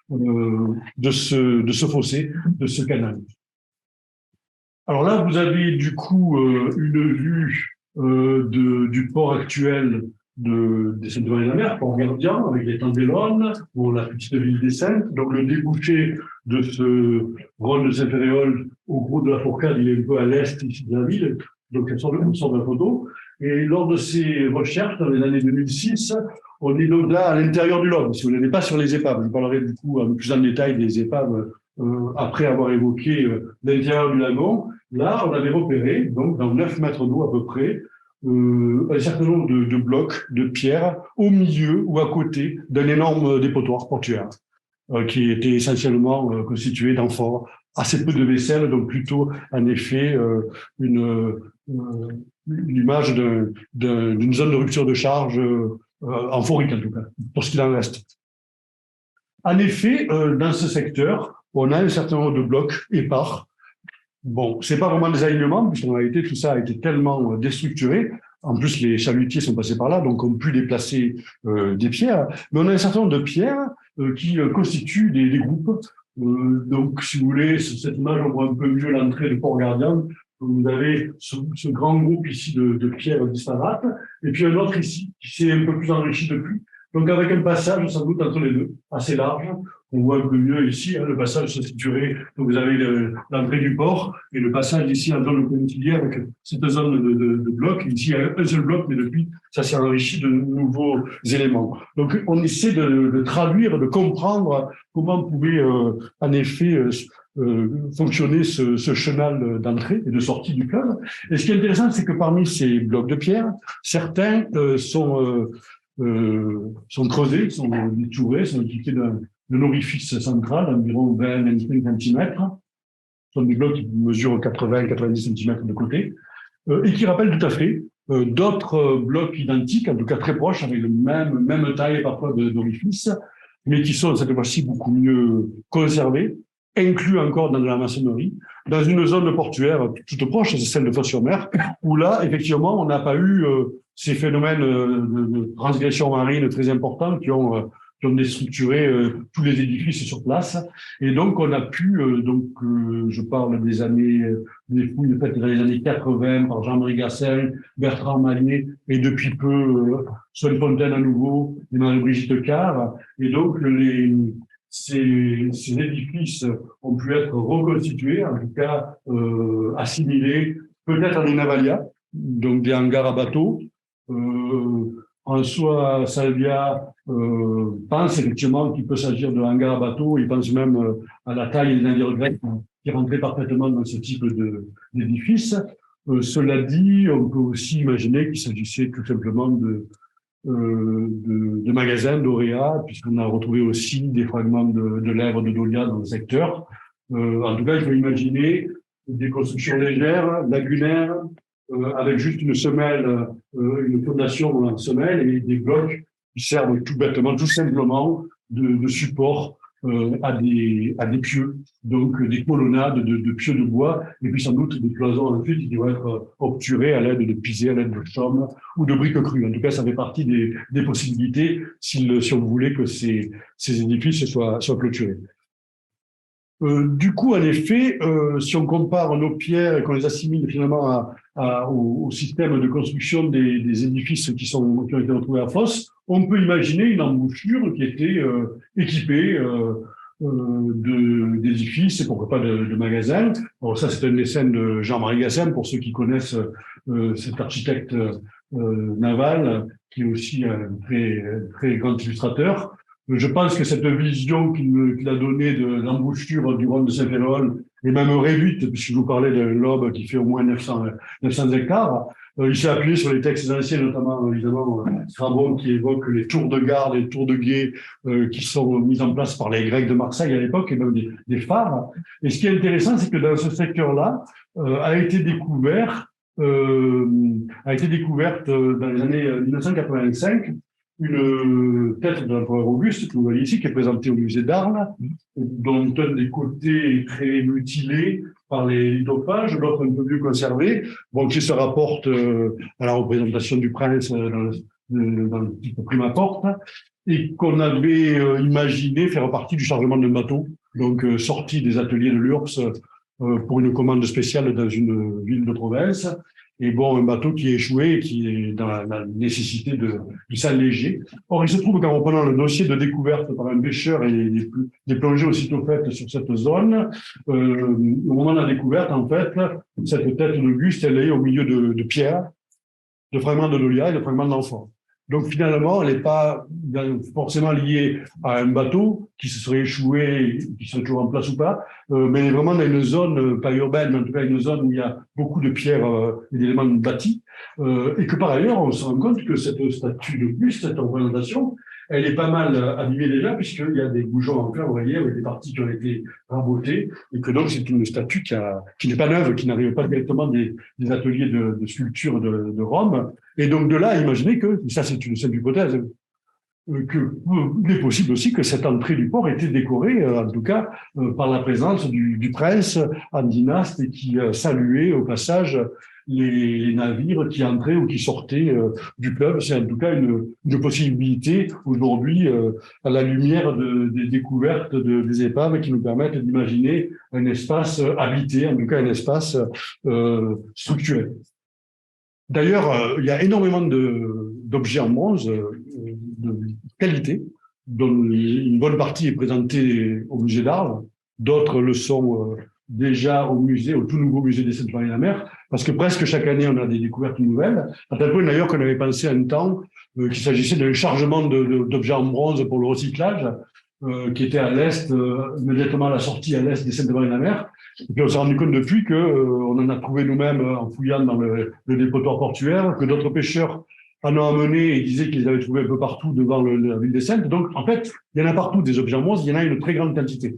de ce fossé, de ce canal. Alors là, vous avez du coup une vue du port actuel des Saintes-Maries de la Mer, Port Gardien, avec les Tendellonnes, pour la petite ville des Saintes. Donc le débouché de ce Rhône de Saint-Féréol au gros de la Fourcade, il est un peu à l'est ici de la ville, donc on sort de la photo. Et lors de ces recherches, dans les années 2006, on est donc là à l'intérieur du lagon, si vous n'êtes pas sur les épaves. Je parlerai du coup plus en détail des épaves après avoir évoqué l'intérieur du lagon. Là, on avait repéré, donc dans 9 mètres d'eau à peu près, un certain nombre de blocs de pierre au milieu ou à côté d'un énorme dépotoir portuaire qui était essentiellement constitué d'amphores, assez peu de vaisselle, donc plutôt en effet l'image d'une zone de rupture de charge amphorique en tout cas, pour ce qu'il en reste. En effet, dans ce secteur, on a un certain nombre de blocs épars. Bon, c'est pas vraiment des alignements, puisqu'en réalité, tout ça a été tellement déstructuré. En plus, les chalutiers sont passés par là, donc on pu déplacer des pierres. Mais on a un certain nombre de pierres qui constituent des groupes. Donc, si vous voulez, sur cette image, on voit un peu mieux l'entrée de Port-Gardien. Vous avez ce grand groupe ici de pierres disparates, et puis un autre ici qui s'est un peu plus enrichi depuis. Donc, avec un passage, sans doute, entre les deux, assez large. On voit un peu mieux ici, le passage se situerait, donc vous avez l'entrée du port et le passage ici en zone pénitentiaire avec cette zone de blocs. Ici, il y a un seul bloc, mais depuis, ça s'est enrichi de nouveaux éléments. Donc, on essaie de traduire, de comprendre comment pouvait, en effet, fonctionner ce chenal d'entrée et de sortie du fleuve. Et ce qui est intéressant, c'est que parmi ces blocs de pierre, certains sont creusés, sont détourés, sont équipés d'un orifice central d'environ 20-25 cm. Ce sont des blocs qui mesurent 80-90 cm de côté et qui rappellent tout à fait d'autres blocs identiques, en tout cas très proches, avec le même taille parfois d'orifice, mais qui sont cette fois-ci beaucoup mieux conservés, inclus encore dans de la maçonnerie, dans une zone portuaire toute proche, c'est celle de Fos-sur-Mer, où là, effectivement, on n'a pas eu ces phénomènes de transgression marine très importants qui ont déstructuré tous les édifices sur place. Et donc, on a pu, je parle des fouilles faites dans les années 80 par Jean-Marie Gassin, Bertrand Mallier, et depuis peu, Swan Fontaine à nouveau, et Marie-Brigitte Carre. Et donc, ces édifices ont pu être reconstitués, en tout cas assimilés, peut-être à des navalias, donc des hangars à bateaux. François Salvia pense effectivement qu'il peut s'agir de hangars à bateaux. Il pense même à la taille des navires grecs qui rentraient parfaitement dans ce type d'édifice. Cela dit, on peut aussi imaginer qu'il s'agissait tout simplement de magasins d'Auréa, puisqu'on a retrouvé aussi des fragments de lèvres de Dolia dans le secteur. En tout cas, il faut imaginer des constructions légères, lagunaires, avec juste une semelle, une fondation en semelle et des blocs qui servent tout bêtement, tout simplement de support à des pieux, donc des colonnades de pieux de bois, et puis sans doute des cloisons ensuite qui vont être obturées à l'aide de pisés, à l'aide de chaumes ou de briques crues. En tout cas, ça fait partie des possibilités si on voulait que ces édifices soient clôturés. Du coup, en effet, si on compare nos pierres et qu'on les assimile finalement au système de construction des édifices qui ont été retrouvés à Fos, on peut imaginer une embouchure qui était équipée d'édifices et pourquoi pas de magasins. Alors ça, c'est un dessin de Jean-Marie Gassin, pour ceux qui connaissent cet architecte naval, qui est aussi un très grand illustrateur. Je pense que cette vision qu'il a donnée de l'embouchure du Rhône de Saint-Féréol est même réduite, puisque je vous parlais d'un lobe qui fait au moins 900 hectares. Il s'est appuyé sur les textes anciens, notamment évidemment Strabon, qui évoque les tours de garde, les tours de guet qui sont mises en place par les Grecs de Marseille à l'époque, et même des phares. Et ce qui est intéressant, c'est que dans ce secteur-là a été découverte dans les années 1985 une tête de l'empereur Auguste, que vous voyez ici, qui est présentée au musée d'Arles, dont un des côtés est très mutilé par les lithopages, l'autre un peu mieux conservé, bon, qui se rapporte à la représentation du prince dans le type prima porte, et qu'on avait imaginé faire partie du chargement d'un bateau, donc sorti des ateliers de l'URSS pour une commande spéciale dans une ville de province. Et bon, un bateau qui est échoué et qui est dans la nécessité de s'alléger. Or, il se trouve qu'en reprenant le dossier de découverte par un pêcheur et des plongées aussitôt faites sur cette zone, au moment de la découverte, en fait, cette tête d'Auguste, elle est au milieu de pierres, de fragments de Lolia et de fragments d'enfants. Donc finalement, elle n'est pas forcément liée à un bateau qui se serait échoué, qui serait toujours en place ou pas, mais elle est vraiment dans une zone, pas urbaine, mais en tout cas une zone où il y a beaucoup de pierres et d'éléments bâtis, et que par ailleurs, on se rend compte que cette statue de buste, cette représentation, elle est pas mal abîmée déjà, puisqu'il y a des goujons en fer, vous voyez, avec des parties qui ont été rabotées, et que donc c'est une statue qui n'est pas neuve, qui n'arrive pas directement des ateliers de sculpture de Rome. Et donc de là, imaginez que, ça c'est une simple hypothèse, qu'il est possible aussi que cette entrée du port ait été décorée, en tout cas, par la présence du prince en dynaste et qui saluait au passage les navires qui entraient ou qui sortaient du fleuve. C'est en tout cas une possibilité aujourd'hui à la lumière des découvertes des épaves qui nous permettent d'imaginer un espace habité, en tout cas un espace structuré. D'ailleurs, il y a énormément d'objets en bronze de qualité, dont une bonne partie est présentée au musée d'Arles, d'autres le sont déjà au tout nouveau musée des Seine-Marie-la-Mer, parce que presque chaque année, on a des découvertes nouvelles, à tel point d'ailleurs qu'on avait pensé à un temps qu'il s'agissait d'un chargement d'objets en bronze pour le recyclage, qui était à l'est, immédiatement à la sortie à l'est des Seine-Marie-la-Mer. Et puis on s'est rendu compte depuis qu'on en a trouvé nous-mêmes en fouillant dans le dépotoir portuaire, que d'autres pêcheurs en ont amené et disaient qu'ils avaient trouvé un peu partout devant la ville des Saintes. Donc en fait, il y en a partout des objets en bronze, il y en a une très grande quantité.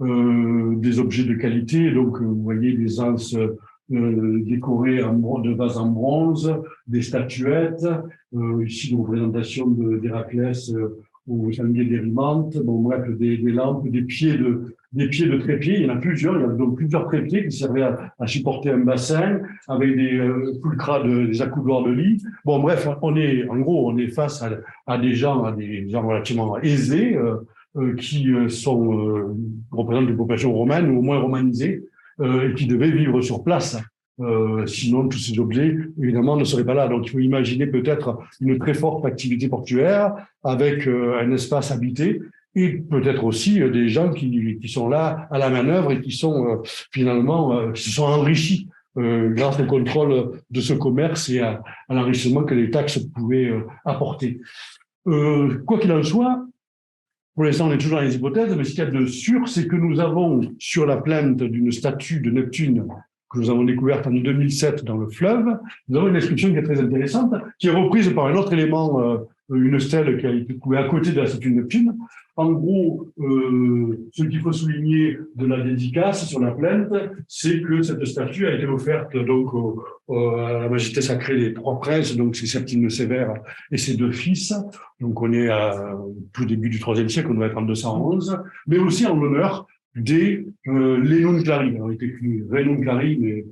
Des objets de qualité, donc vous voyez des anses décorées de vases en bronze, des statuettes, ici une représentation d'Héraclès au sanglier d'Érimante, bon bref, des lampes, des pieds de trépied, il y en a plusieurs, il y a donc plusieurs trépieds qui servaient à supporter un bassin avec des pulcras, des accoudoirs de lit. Bon bref, on est face à des gens relativement aisés, qui représentent des populations romaines ou au moins romanisées, et qui devaient vivre sur place. Sinon, tous ces objets, évidemment, ne seraient pas là. Donc, il faut imaginer peut-être une très forte activité portuaire avec un espace habité et peut-être aussi des gens qui sont là à la manœuvre et qui sont finalement qui se sont enrichis grâce au contrôle de ce commerce et à l'enrichissement que les taxes pouvaient apporter. Quoi qu'il en soit, pour l'instant, on est toujours dans les hypothèses, mais ce qu'il y a de sûr, c'est que nous avons sur la plainte d'une statue de Neptune que nous avons découverte en 2007 dans le fleuve, nous avons une inscription qui est très intéressante, qui est reprise par un autre élément, une stèle qui a été trouvée à côté de la statue de Neptune. En gros, ce qu'il faut souligner de la dédicace sur la plainte, c'est que cette statue a été offerte donc à la Majesté sacrée des trois princes, donc c'est Septime Sévère et ses deux fils. Donc on est à tout début du IIIe siècle, on doit être en 211, mais aussi en l'honneur des Lénon Clary. Alors, il est écrit Lénon Clary, mais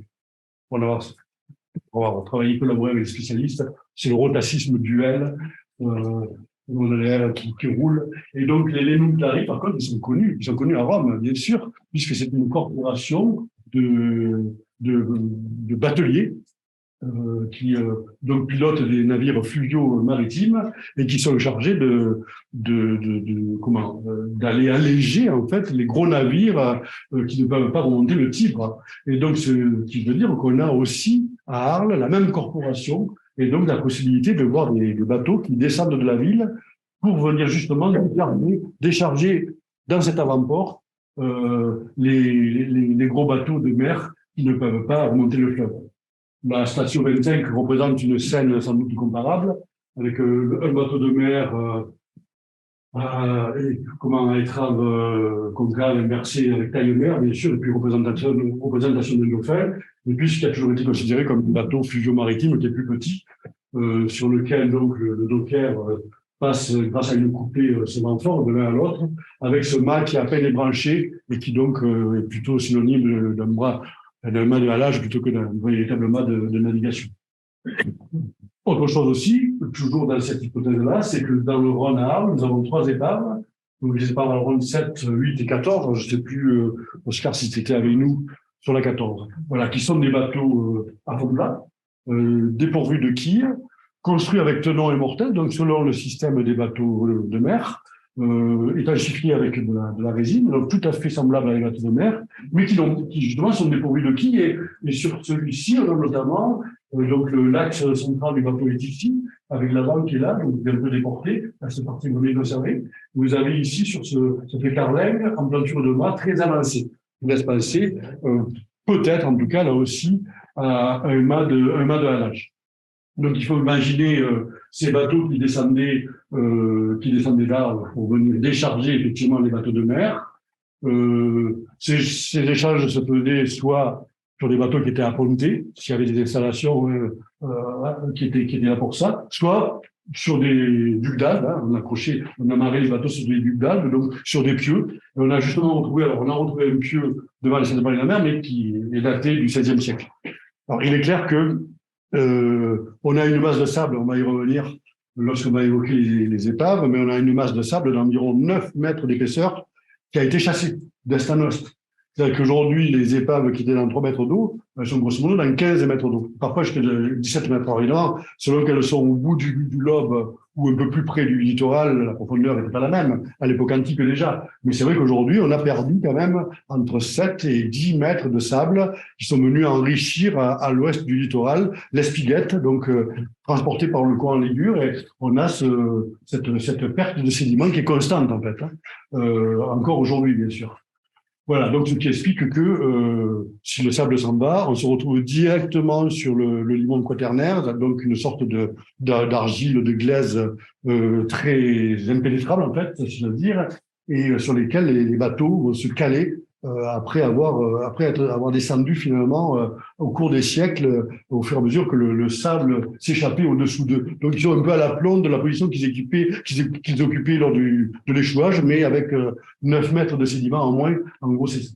pour avoir travaillé, collaboré avec les spécialistes, c'est le rotacisme duel. On a l'air qui roule. Et donc, les Lénon Clary, par contre, ils sont connus à Rome, bien sûr, puisque c'est une corporation de bateliers qui donc pilotent des navires fluviaux maritimes et qui sont chargés d'aller alléger en fait les gros navires qui ne peuvent pas remonter le Tibre. Et donc, ce qui veut dire qu'on a aussi à Arles la même corporation et donc la possibilité de voir des bateaux qui descendent de la ville pour venir justement décharger dans cet avant-port les gros bateaux de mer qui ne peuvent pas remonter le fleuve. La station 25 représente une scène sans doute comparable, avec un bateau de mer à étrave concave inversée avec taille mer, bien sûr, et puis représentation de dauphin, et puis ce qui a toujours été considéré comme un bateau fluvio-maritime qui est plus petit, sur lequel donc le docker passe grâce à une coupée sémaphore de l'un à l'autre, avec ce mât qui est à peine ébranché et qui donc est plutôt synonyme d'un mât de halage plutôt que d'un véritable mât de navigation. Autre chose aussi, toujours dans cette hypothèse-là, c'est que dans le Rhône à Arles, nous avons 3 épaves. Donc les épaves dans le Rhône 7, 8 et 14, je ne sais plus, Oscar, si tu étais avec nous sur la 14. Voilà, qui sont des bateaux à fond plat, dépourvus de quilles, construits avec tenons et mortelles, donc selon le système des bateaux de mer, étagifiés avec de la résine, donc tout à fait semblable à les bateaux de mer, mais qui justement sont dépourvus de quilles. Et sur celui-ci, on a notamment donc l'axe central du bateau est ici, avec la vanne qui est là, donc vous un peu déporté, à cette partie que vous venez d'observer. Vous avez ici sur cet écarlègue en planture de mât très avancée, qui laisse penser, peut-être en tout cas là aussi, à un mât de halage. Donc il faut imaginer ces bateaux qui descendaient d'Arles pour venir décharger effectivement les bateaux de mer. Ces échanges se faisaient soit sur des bateaux qui étaient appontés, s'il y avait des installations qui étaient là pour ça, soit sur des ducs d'algues, on amarrait les bateaux sur des ducs d'algues, donc sur des pieux. Et on a justement retrouvé un pieu devant les Saint-Denis de la mer, mais qui est daté du XVIe siècle. Alors il est clair que on a une masse de sable, on va y revenir lorsqu'on va évoquer les épaves, mais on a une masse de sable d'environ 9 mètres d'épaisseur qui a été chassée d'est en ouest. C'est-à-dire qu'aujourd'hui, les épaves qui étaient dans 3 mètres d'eau, elles sont grosso modo dans 15 mètres d'eau. Parfois, jusqu'à 17 mètres évidemment, selon qu'elles sont au bout du lobe ou un peu plus près du littoral, la profondeur n'était pas la même, à l'époque antique déjà. Mais c'est vrai qu'aujourd'hui, on a perdu quand même entre 7 et 10 mètres de sable qui sont venus enrichir à l'ouest du littoral l'Espiguette, donc transporté par le courant Ligure, et on a cette perte de sédiments qui est constante en fait, encore aujourd'hui bien sûr. Voilà, donc ce qui explique que si le sable s'en va, on se retrouve directement sur le limon quaternaire, donc une sorte d'argile, de glaise très impénétrable en fait, si je veux dire, et sur lesquels les bateaux vont se caler après avoir descendu finalement au cours des siècles, au fur et à mesure que le sable s'échappait au-dessous d'eux. Donc ils sont un peu à l'aplomb de la position qu'ils occupaient lors de l'échouage, mais avec 9 mètres de sédiments en moins, en gros c'est ça.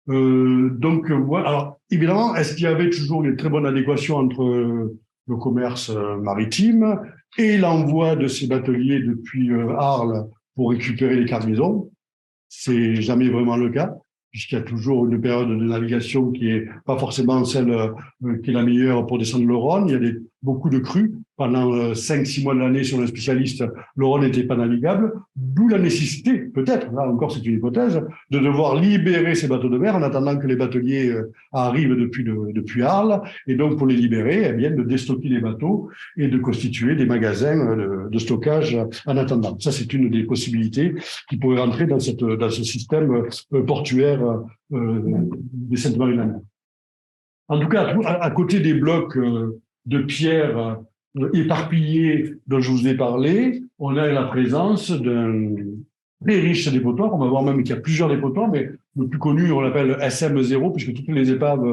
Voilà. Alors évidemment, est-ce qu'il y avait toujours une très bonne adéquation entre le commerce maritime et l'envoi de ces bateliers depuis Arles pour récupérer les cargaisons? C'est jamais vraiment le cas, puisqu'il y a toujours une période de navigation qui est pas forcément celle qui est la meilleure pour descendre le Rhône. Il y a beaucoup de crues. Pendant 5-6 mois de l'année, sur un spécialiste, le Rhône n'était pas navigable, d'où la nécessité, peut-être, là encore c'est une hypothèse, de devoir libérer ces bateaux de mer en attendant que les bateliers arrivent depuis Arles, et donc pour les libérer, eh bien, de déstocker les bateaux et de constituer des magasins de stockage en attendant. Ça, c'est une des possibilités qui pourrait rentrer dans ce système portuaire des Sainte-Marie-la-Mer. En tout cas, à côté des blocs de pierre éparpillés dont je vous ai parlé, on a la présence d'un très riche dépotoir. On va voir même qu'il y a plusieurs dépotoirs, mais le plus connu, on l'appelle SM0, puisque toutes les épaves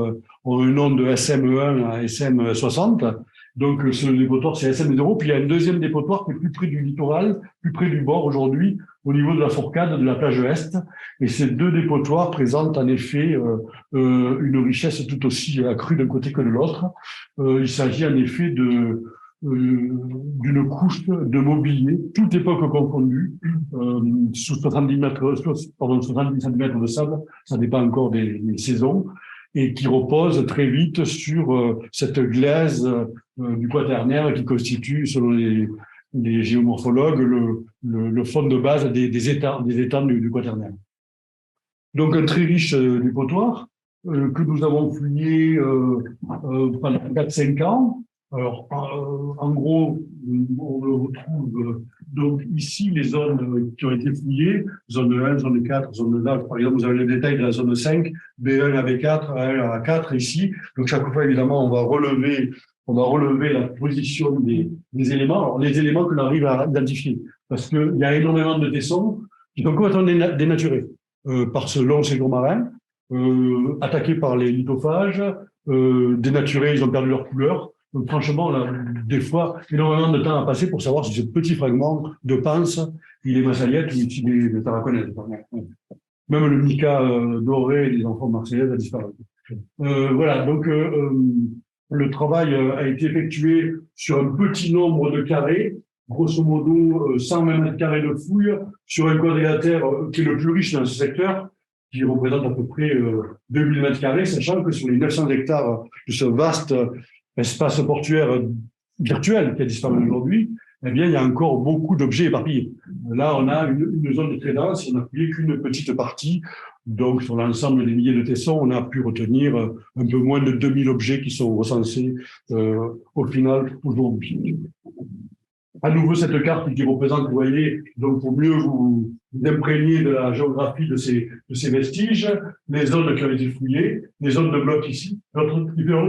ont un nom de SM1 à SM60. Donc, ce dépotoir, c'est SM0. Puis, il y a un deuxième dépotoir qui est plus près du littoral, plus près du bord aujourd'hui, au niveau de la fourcade de la plage Est. Et ces deux dépotoirs présentent en effet une richesse tout aussi accrue d'un côté que de l'autre. Il s'agit en effet d'une couche de mobilier, toute époque confondue, sous 70 cm de sable, ça dépend encore des saisons. et qui repose très vite sur cette glaise du quaternaire qui constitue, selon les géomorphologues, le fond de base des étangs du quaternaire. Donc un très riche dépotoir que nous avons fouillé pendant 4-5 ans. Alors, en gros, on le retrouve donc ici les zones qui ont été fouillées, zone 1, zone 4, zone 9. Par exemple, vous avez le détail de la zone 5, B1 à B4, A1 à A4 ici. Donc chaque fois, évidemment, on va relever la position des éléments. Alors, les éléments que l'on arrive à identifier, parce qu'il y a énormément de tessons qui sont complètement dénaturés par ce long séjour marin, attaqués par les lithophages, dénaturés, ils ont perdu leur couleur. Donc, franchement, on a des fois énormément de temps à passer pour savoir si ce petit fragment de panse, il est massaliette ou il est tarraconèse. Même le mica doré des enfants marseillais a disparu. Voilà, donc le travail a été effectué sur un petit nombre de carrés, grosso modo 120 mètres carrés de fouille, sur un quadrilatère qui est le plus riche dans ce secteur, qui représente à peu près 2000 mètres carrés, sachant que sur les 900 hectares de ce vaste espace portuaire virtuel qui a disparu aujourd'hui, eh bien, il y a encore beaucoup d'objets éparpillés. Là, on a une zone très dense, on n'a fouillé qu'une petite partie. Donc, sur l'ensemble des milliers de tessons, on a pu retenir un peu moins de 2000 objets qui sont recensés au final aujourd'hui. À nouveau, cette carte qui représente, vous voyez, donc pour mieux vous imprégner de la géographie de ces vestiges, les zones qui ont été fouillées, les zones de blocs ici.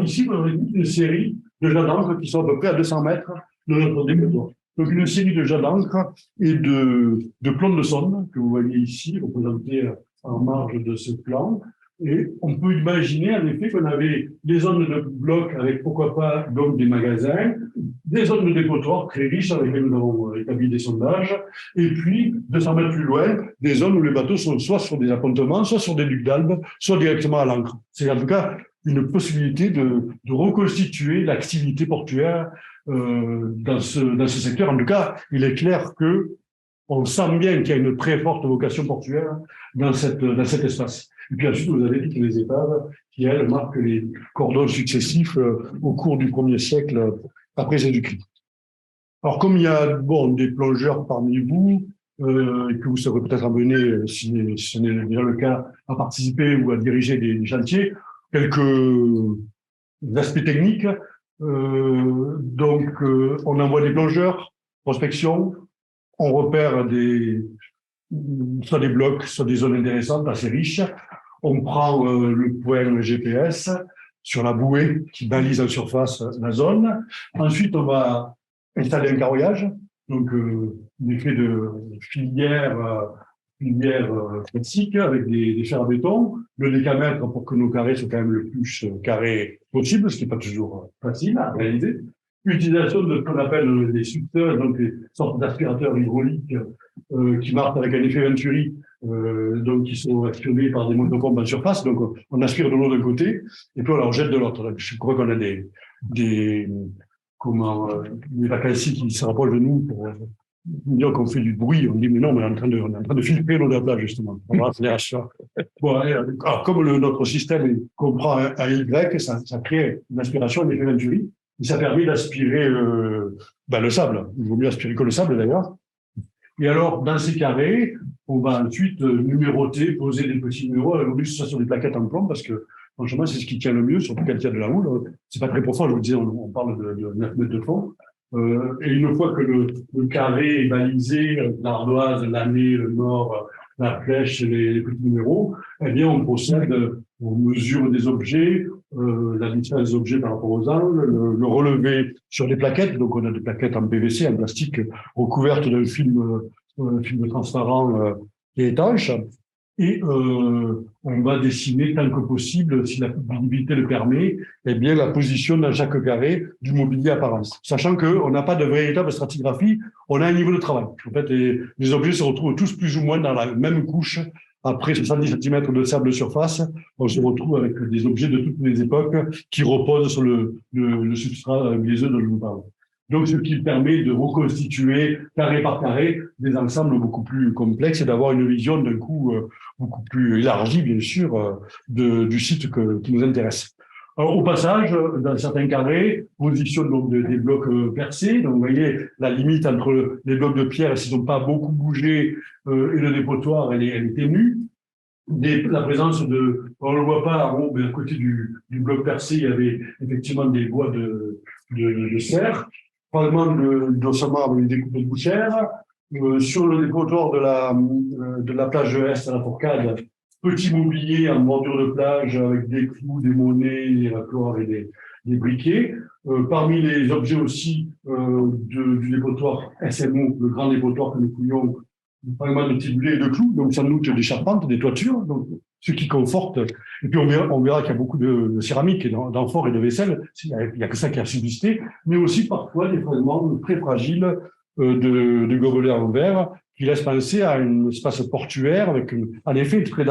Ici, vous avez une série de jets d'encre qui sont à peu près à 200 mètres de notre dépotoir. Donc, une série de jets d'encre et de plombs de sonde que vous voyez ici, représentés en marge de ce plan. Et on peut imaginer, en effet, qu'on avait des zones de blocs avec, pourquoi pas, donc des magasins, des zones de dépotoirs très riches avec lesquelles nous avons établi des sondages, et puis, 200 mètres plus loin, des zones où les bateaux sont soit sur des appontements, soit sur des ducs d'Albe, soit directement à l'ancre. C'est en tout cas une possibilité de reconstituer l'activité portuaire dans ce secteur. En tout cas, il est clair que on sent bien qu'il y a une très forte vocation portuaire dans cet espace. Et puis ensuite, vous avez toutes les épaves qui, elles, marquent les cordons successifs au cours du 1er siècle après Jésus-Christ. Alors, comme il y a des plongeurs parmi vous, et que vous serez peut-être amenés, si ce n'est déjà le cas, à participer ou à diriger des chantiers, quelques aspects techniques. On envoie des plongeurs, prospection, on repère soit des blocs, soit des zones intéressantes, assez riches. On prend le point GPS sur la bouée qui balise en surface la zone. Ensuite, on va installer un carroyage, donc l'effet de filière classique avec des fers à béton, le décamètre pour que nos carrés soient quand même le plus carré possible, ce qui n'est pas toujours facile à réaliser. Utilisation de ce qu'on appelle des sucteurs, donc des sortes d'aspirateurs hydrauliques qui marchent avec un effet Venturi, donc qui sont actionnés par des motopompes en surface. Donc on aspire de l'eau d'un côté et puis on la rejette de l'autre. Je crois qu'on a des vacanciers qui se rapprochent de nous pour dire qu'on fait du bruit. On dit mais non, mais on est en train de filtrer l'eau de la plage justement. On va faire ça. Bon, alors, comme notre système comprend un Y, ça crée une aspiration, un effet Venturi. Et ça permet d'aspirer le sable. Il vaut mieux aspirer que le sable d'ailleurs. Et alors, dans ces carrés, on va ensuite numéroter, poser des petits numéros. Alors, que ce soit sur des plaquettes en plomb, parce que franchement, c'est ce qui tient le mieux, surtout quand il y a de la houle. C'est pas très profond, je vous disais, on parle de 9 mètres de fond. Et une fois que le carré est balisé, l'ardoise, l'année, le nord, la flèche, les petits numéros, eh bien, on procède, on mesure des objets, la distance des objets par rapport aux angles, le relevé sur les plaquettes. Donc, on a des plaquettes en PVC, en plastique, recouvertes d'un film transparent et étanche. Et on va dessiner tant que possible, si la visibilité le permet, eh bien la position dans chaque carré du mobilier apparence. Sachant qu'on n'a pas de véritable stratigraphie, on a un niveau de travail. En fait, les objets se retrouvent tous plus ou moins dans la même couche. Après 70 cm de sable de surface, on se retrouve avec des objets de toutes les époques qui reposent sur le substrat glaiseux dont je vous parle. Donc, ce qui permet de reconstituer carré par carré des ensembles beaucoup plus complexes et d'avoir une vision d'un coup beaucoup plus élargie, bien sûr, du site qui nous intéresse. Alors, au passage, dans certains carrés, position donc des blocs percés. Donc, vous voyez, la limite entre les blocs de pierre, s'ils n'ont pas beaucoup bougé, et le dépotoir, elle est ténue. La présence on ne le voit pas, en haut, mais à côté du bloc percé, il y avait effectivement des bois de serre, probablement d'ossements avec des découpes de poussière. Sur le dépotoir de la plage est à la Fourcade, petit mobilier en bordure de plage avec des clous, des monnaies, des raccords et des briquets. Parmi les objets aussi du dépotoir SMO, le grand dépotoir que nous fouillons, vraiment de tibulés et de clous, donc sans doute des charpentes, des toitures, donc ce qui conforte. Et puis on verra qu'il y a beaucoup de céramique, d'amphores et de vaisselle, il n'y a que ça qui a subsisté, mais aussi parfois des fragments très fragiles de gobelets en verre qui laissent penser à un espace portuaire avec en effet une très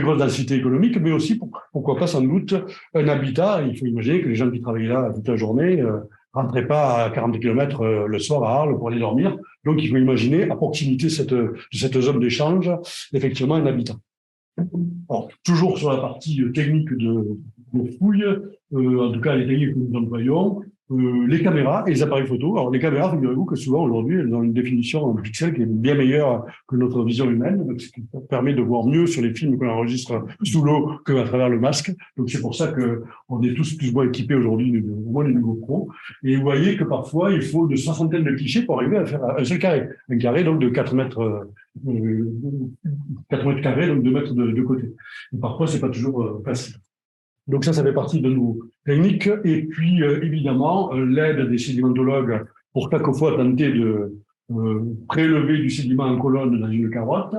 grosse densité économique, mais aussi, pourquoi pas sans doute, un habitat. Il faut imaginer que les gens qui travaillent là toute la journée rentraient pas à 40 km le soir à Arles pour aller dormir. Donc, il faut imaginer, à proximité de cette zone d'échange, effectivement, un habitat. Alors, toujours sur la partie technique de fouille, en tout cas les techniques que nous employons, les caméras et les appareils photo. Alors, les caméras, figurez-vous que souvent, aujourd'hui, elles ont une définition en pixels qui est bien meilleure que notre vision humaine, donc ce qui permet de voir mieux sur les films qu'on enregistre sous l'eau qu'à travers le masque. Donc, c'est pour ça qu'on est tous plus ou moins équipés aujourd'hui, au moins les nouveaux pros. Et vous voyez que parfois, il faut de soixantaine de clichés pour arriver à faire un seul carré. Un carré, donc, de 4 mètres, 4 mètres carrés, donc 2 mètres de côté. Et parfois, c'est pas toujours facile. Donc ça fait partie de nos techniques. Et puis, évidemment, l'aide des sédimentologues pour chaque fois tenter de prélever du sédiment en colonne dans une carotte.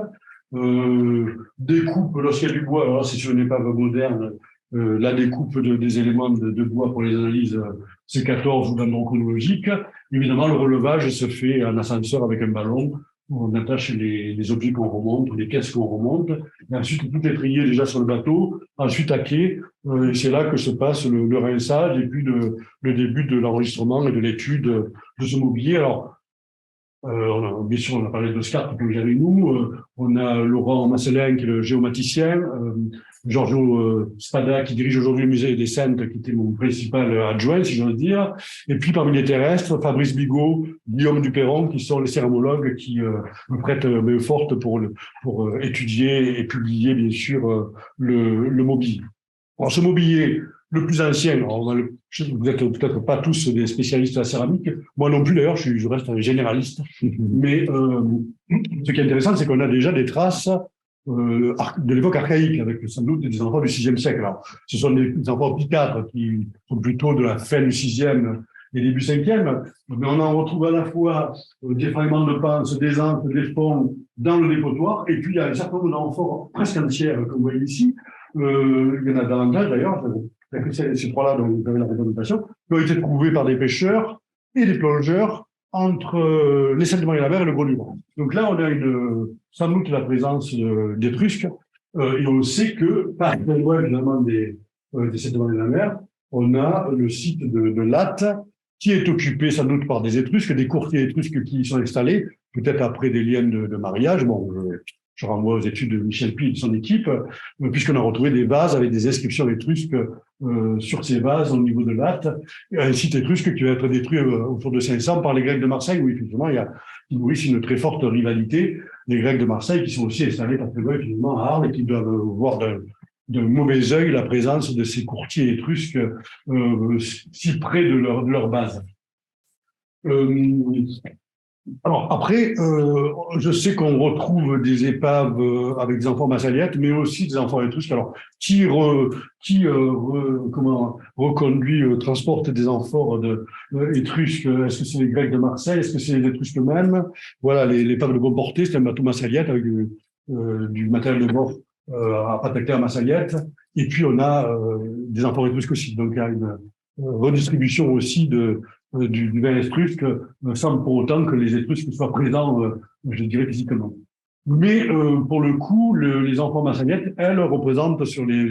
Découpe, lorsqu'il y a du bois, alors c'est sur une épave moderne, la découpe des éléments de bois pour les analyses C14 ou dendrochronologiques. Évidemment, le relevage se fait en ascenseur avec un ballon. On attache les objets qu'on remonte, les caisses qu'on remonte, et ensuite tout est trié déjà sur le bateau, ensuite à quai, et c'est là que se passe le rinçage et puis le début de l'enregistrement et de l'étude de ce mobilier. Alors, bien sûr, on a parlé de Scarpe que j'avais nous, on a Laurent Masselin qui est le géomaticien, Giorgio Spada qui dirige aujourd'hui le musée des Saintes, qui était mon principal adjoint, si j'ose dire, et puis parmi les terrestres, Fabrice Bigot, Guillaume Duperron, qui sont les céramologues qui me prêtent main forte pour étudier et publier, bien sûr, le mobilier. Alors, ce mobilier, le plus ancien, alors vous n'êtes peut-être pas tous des spécialistes de la céramique, moi non plus d'ailleurs, je reste un généraliste, mais ce qui est intéressant, c'est qu'on a déjà des traces de l'époque archaïque, avec sans doute des amphores du VIe siècle. Alors, ce sont des amphores P4 qui sont plutôt de la fin du VIe et début Ve, mais on en retrouve à la fois des fragments de panse, des ampes, des fonds dans le dépotoir, et puis il y a un certain nombre d'amphores presque entières, comme vous voyez ici. Il y en a davantage d'ailleurs, il y a que ces trois-là dont vous avez la représentation, qui ont été trouvés par des pêcheurs et des plongeurs entre les sédiments de la mer et le Grelurant. Donc là, on a sans doute la présence d'étrusques, et on sait que, par loin évidemment des sédiments de la mer, on a le site de Latte, qui est occupé sans doute par des étrusques, des courtiers étrusques qui y sont installés, peut-être après des liens de mariage. Bon, je renvoie aux études de Michel Pie et de son équipe, puisqu'on a retrouvé des vases avec des inscriptions étrusques sur ces vases au niveau de Latte, un site étrusque qui va être détruit autour de 500 par les Grecs de Marseille, où effectivement ils nourrissent une très forte rivalité. Les Grecs de Marseille qui sont aussi installés par loin, finalement à Arles et qui doivent voir d'un mauvais œil la présence de ces courtiers étrusques si près de leur base. Alors après, je sais qu'on retrouve des épaves avec des amphores massaliettes, mais aussi des amphores étrusques. Alors, qui reconduit, transporte des amphores étrusques? Est-ce que c'est les Grecs de Marseille? Est-ce que c'est les Étrusques eux-mêmes? Voilà, l'épave de Beauporté, c'est un bateau massaliette avec du matériel de bord à Pataclé à massaliette. Et puis, on a des amphores étrusques aussi. Donc, il y a une redistribution aussi du vin étrusque, sans pour autant que les étrusques soient présents, je dirais, physiquement. Mais pour le coup, les amphores massaliettes, elles représentent sur les,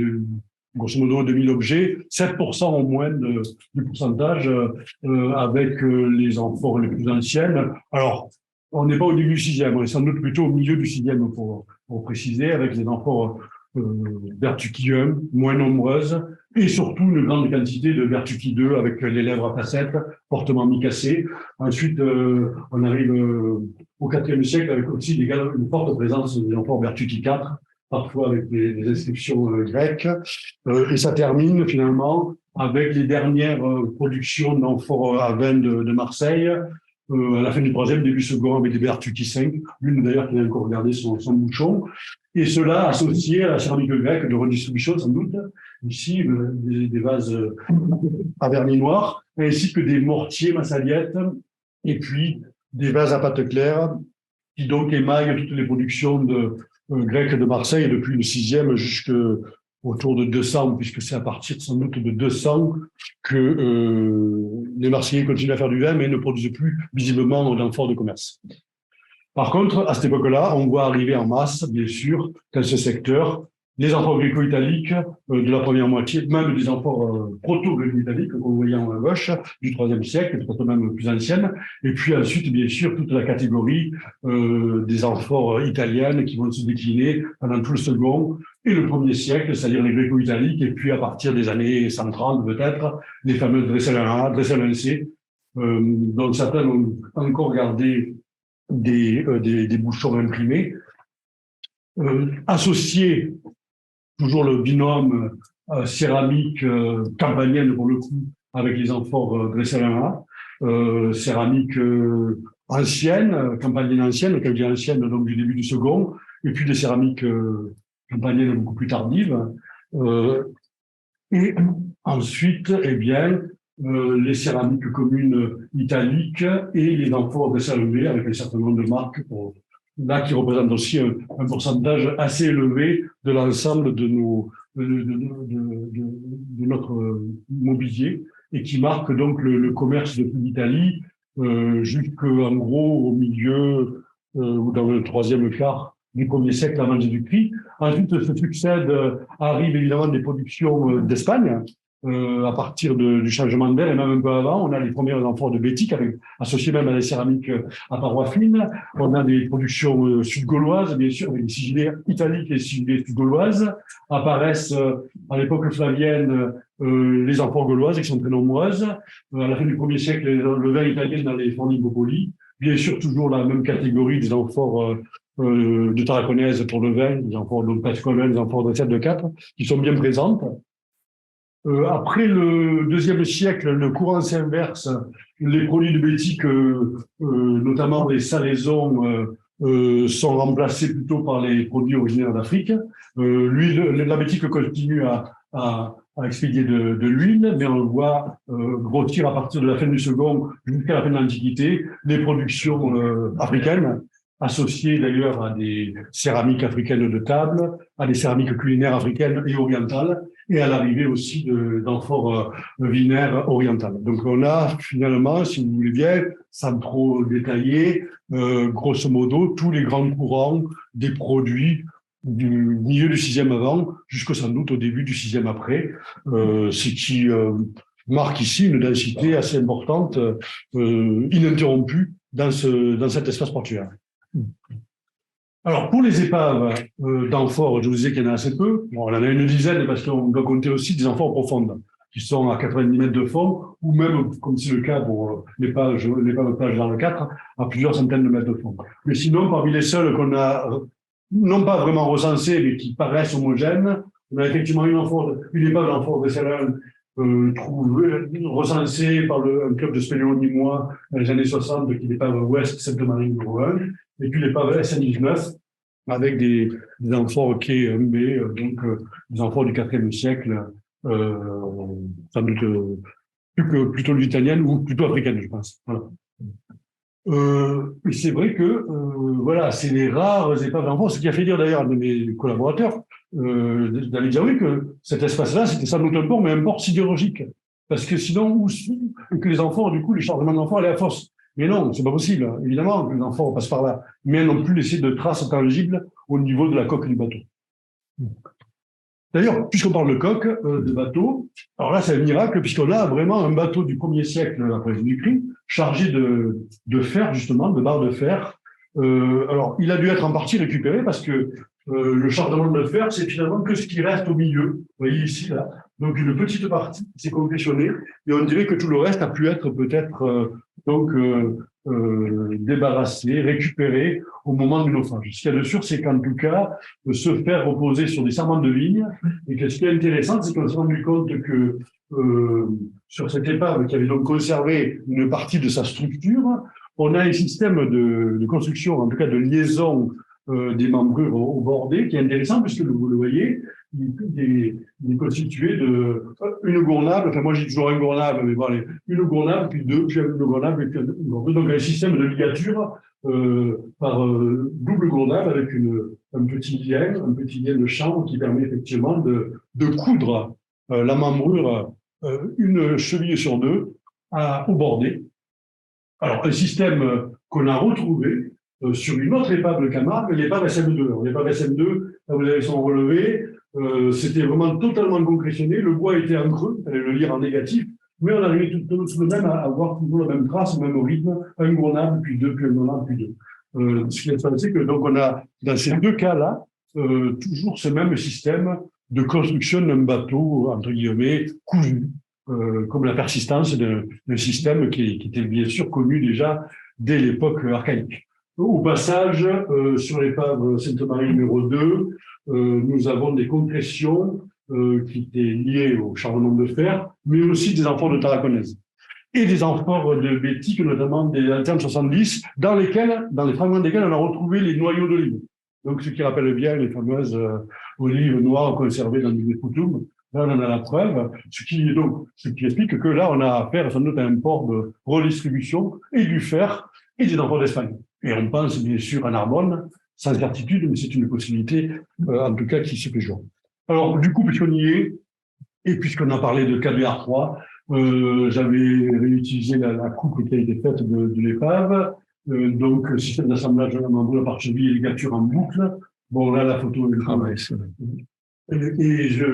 grosso modo, 2000 objets, 7% au moins du pourcentage avec les amphores les plus anciennes. Alors, on n'est pas au début du sixième, on est sans doute plutôt au milieu du sixième pour préciser, avec les amphores Bertucci 1, moins nombreuses, et surtout une grande quantité de Bertucci 2 avec les lèvres à facettes, fortement micacées. Ensuite, on arrive au IVe siècle avec aussi une forte présence des amphores Bertucci 4, parfois avec des inscriptions grecques. Et ça termine finalement avec les dernières productions d'amphores à vin de Marseille, à la fin du troisième, début second, avec des Bertucci 5, l'une d'ailleurs qui a encore gardé son bouchon. Et cela associé à la céramique grecque de redistribution, sans doute, ici, des vases à vernis noir, ainsi que des mortiers massaliettes, et puis des vases à pâte claire, qui donc émaillent toutes les productions grecques de Marseille depuis le sixième jusqu'autour de 200, puisque c'est à partir sans doute de 200 que les Marseillais continuent à faire du vin, mais ne produisent plus visiblement d'amphores de commerce. Par contre, à cette époque-là, on voit arriver en masse, bien sûr, dans ce secteur, les amphores gréco-italiques de la première moitié, même des amphores proto-gréco-italiques qu'on voyait en gauche du IIIe siècle, peut-être même plus anciennes, et puis ensuite, bien sûr, toute la catégorie des amphores italiennes qui vont se décliner pendant tout le second et le premier siècle, c'est-à-dire les gréco-italiques, et puis à partir des années 130 peut-être, les fameuses Dressel 1A, Dressel 1C, dont certains ont encore gardé des bouchons imprimés, associés, toujours le binôme céramique campanienne pour le coup, avec les amphores Dressel 1A, céramique ancienne, campanienne ancienne, quand je dis ancienne, donc du début du second, et puis des céramiques campaniennes beaucoup plus tardives. Et ensuite, eh bien, les céramiques communes italiques et les amphores de Salomé avec un certain nombre de marques là qui représentent aussi un pourcentage assez élevé de l'ensemble de notre mobilier et qui marque donc le commerce depuis l'Italie jusqu'en gros au milieu ou dans le troisième quart du premier siècle avant Jésus-Christ. Ensuite, arrivent évidemment des productions d'Espagne. À partir du changement d'air et même un peu avant, on a les premiers amphores de Bétique associés même à des céramiques à parois fines. On a des productions sud-gauloises, bien sûr, avec des sigillés italiques et sigillés sud-gauloises. Apparaissent à l'époque flavienne les amphores gauloises qui sont très nombreuses. À la fin du 1er siècle, le vin italien dans les Forni-Boboli. Bien sûr, toujours la même catégorie des amphores de Tarraconaise pour le vin, des amphores de Pasquale, des amphores de 7 de 4, qui sont bien présentes. Après le deuxième siècle, le courant s'inverse. Les produits de Bétique, notamment les salaisons, sont remplacés plutôt par les produits originaires d'Afrique. La Bétique continue à expédier de l'huile, mais on le voit grossir à partir de la fin du second jusqu'à la fin de l'Antiquité, les productions africaines, associées d'ailleurs à des céramiques africaines de table, à des céramiques culinaires africaines et orientales, et à l'arrivée aussi d'amphores vinaires orientales. Donc on a finalement, si vous voulez bien, sans trop détailler, grosso modo, tous les grands courants des produits du milieu du sixième avant jusqu'au sans doute au début du sixième après, ce qui marque ici une densité assez importante, ininterrompue dans cet espace portuaire. Alors, pour les épaves d'amphores, je vous disais qu'il y en a assez peu. Bon, on en a une dizaine parce qu'on doit compter aussi des amphores profondes qui sont à 90 mètres de fond ou même, comme c'est le cas pour l'épave plage dans le 4, à plusieurs centaines de mètres de fond. Mais sinon, parmi les seuls qu'on a non pas vraiment recensés, mais qui paraissent homogènes, on a effectivement une épave d'amphore de Céline recensée par un club de spéléologues nîmois dans les années 60, qui est l'épave Ouest Sainte-Marie numéro 1, et puis l'épave SN19, avec des amphores quai MB, donc des amphores du IVe siècle, sans doute plutôt l'italienne ou plutôt africaine, je pense. Voilà. Et c'est vrai que voilà, c'est les rares épaves d'amphores, ce qui a fait dire d'ailleurs à un de mes collaborateurs d'aller dire oui que cet espace-là, c'était sans doute un port, mais un port sidérurgique. Parce que sinon, que les amphores, du coup, les chargements d'amphores allaient à force. Mais non, c'est pas possible. Évidemment que les amphores passent par là. Mais elles n'ont plus laissé de traces tangibles au niveau de la coque du bateau. D'ailleurs, puisqu'on parle de coque, de bateau, alors là, c'est un miracle, puisqu'on a vraiment un bateau du 1er siècle après Jésus-Christ, chargé de fer, justement, de barres de fer, Alors, il a dû être en partie récupéré parce que le charbonnement de fer, c'est finalement que ce qui reste au milieu. Vous voyez ici, là. Donc, une petite partie qui s'est concrétionnée et on dirait que tout le reste a pu être peut-être débarrassé, récupéré au moment du naufrage. Ce qu'il y a de sûr, c'est qu'en tout cas, ce fer reposait sur des serments de vigne et que ce qui est intéressant, c'est qu'on s'est rendu compte que sur cette épave qui avait donc conservé une partie de sa structure, on a un système de construction, en tout cas de liaison des membrures au bordé, qui est intéressant puisque vous le voyez, il est constitué de une gournable, enfin moi j'ai toujours un gournable, mais bon, une gournable, puis deux, puis une gournable, et puis une gournable. Donc un système de ligature par double gournable avec un petit lien de chanvre qui permet effectivement de coudre la membrure une cheville sur deux au bordé. Alors, un système qu'on a retrouvé sur une autre épave de Camargue, l'épave SM2. L'épave SM2, là, vous avez son relevé, c'était vraiment totalement concrétionné, le bois était en creux, il fallait le lire en négatif, mais on arrivait tout de même à avoir toujours la même trace, le même rythme, un gournable, puis deux, puis un gournable, puis deux. Ce qui est intéressant, c'est que donc on a, dans ces deux cas-là, toujours ce même système de construction d'un bateau, entre guillemets, cousu, comme la persistance d'un système qui était bien sûr connu déjà dès l'époque archaïque. Au passage, sur l'épave Sainte-Marie numéro 2, nous avons des concrétions qui étaient liées au charbonnement de fer, mais aussi des amphores de Tarraconaise et des amphores de bétique, notamment des lanternes 70, dans les fragments desquels on a retrouvé les noyaux d'olive. Donc, ce qui rappelle bien les fameuses olives noires conservées dans le Poutoum. Là, on en a la preuve, ce qui explique que là, on a affaire sans doute à un port de redistribution et du fer et des amphores d'Espagne. Et on pense bien sûr à Narbonne, sans certitude, mais c'est une possibilité, en tout cas, qui se fait jour. Alors, du coup, puisqu'on y est, et puisqu'on a parlé de KBR3, j'avais réutilisé la coupe qui a été faite de l'épave, donc système d'assemblage de la membrure par cheville et ligature en boucle. Bon, là, la photo est et je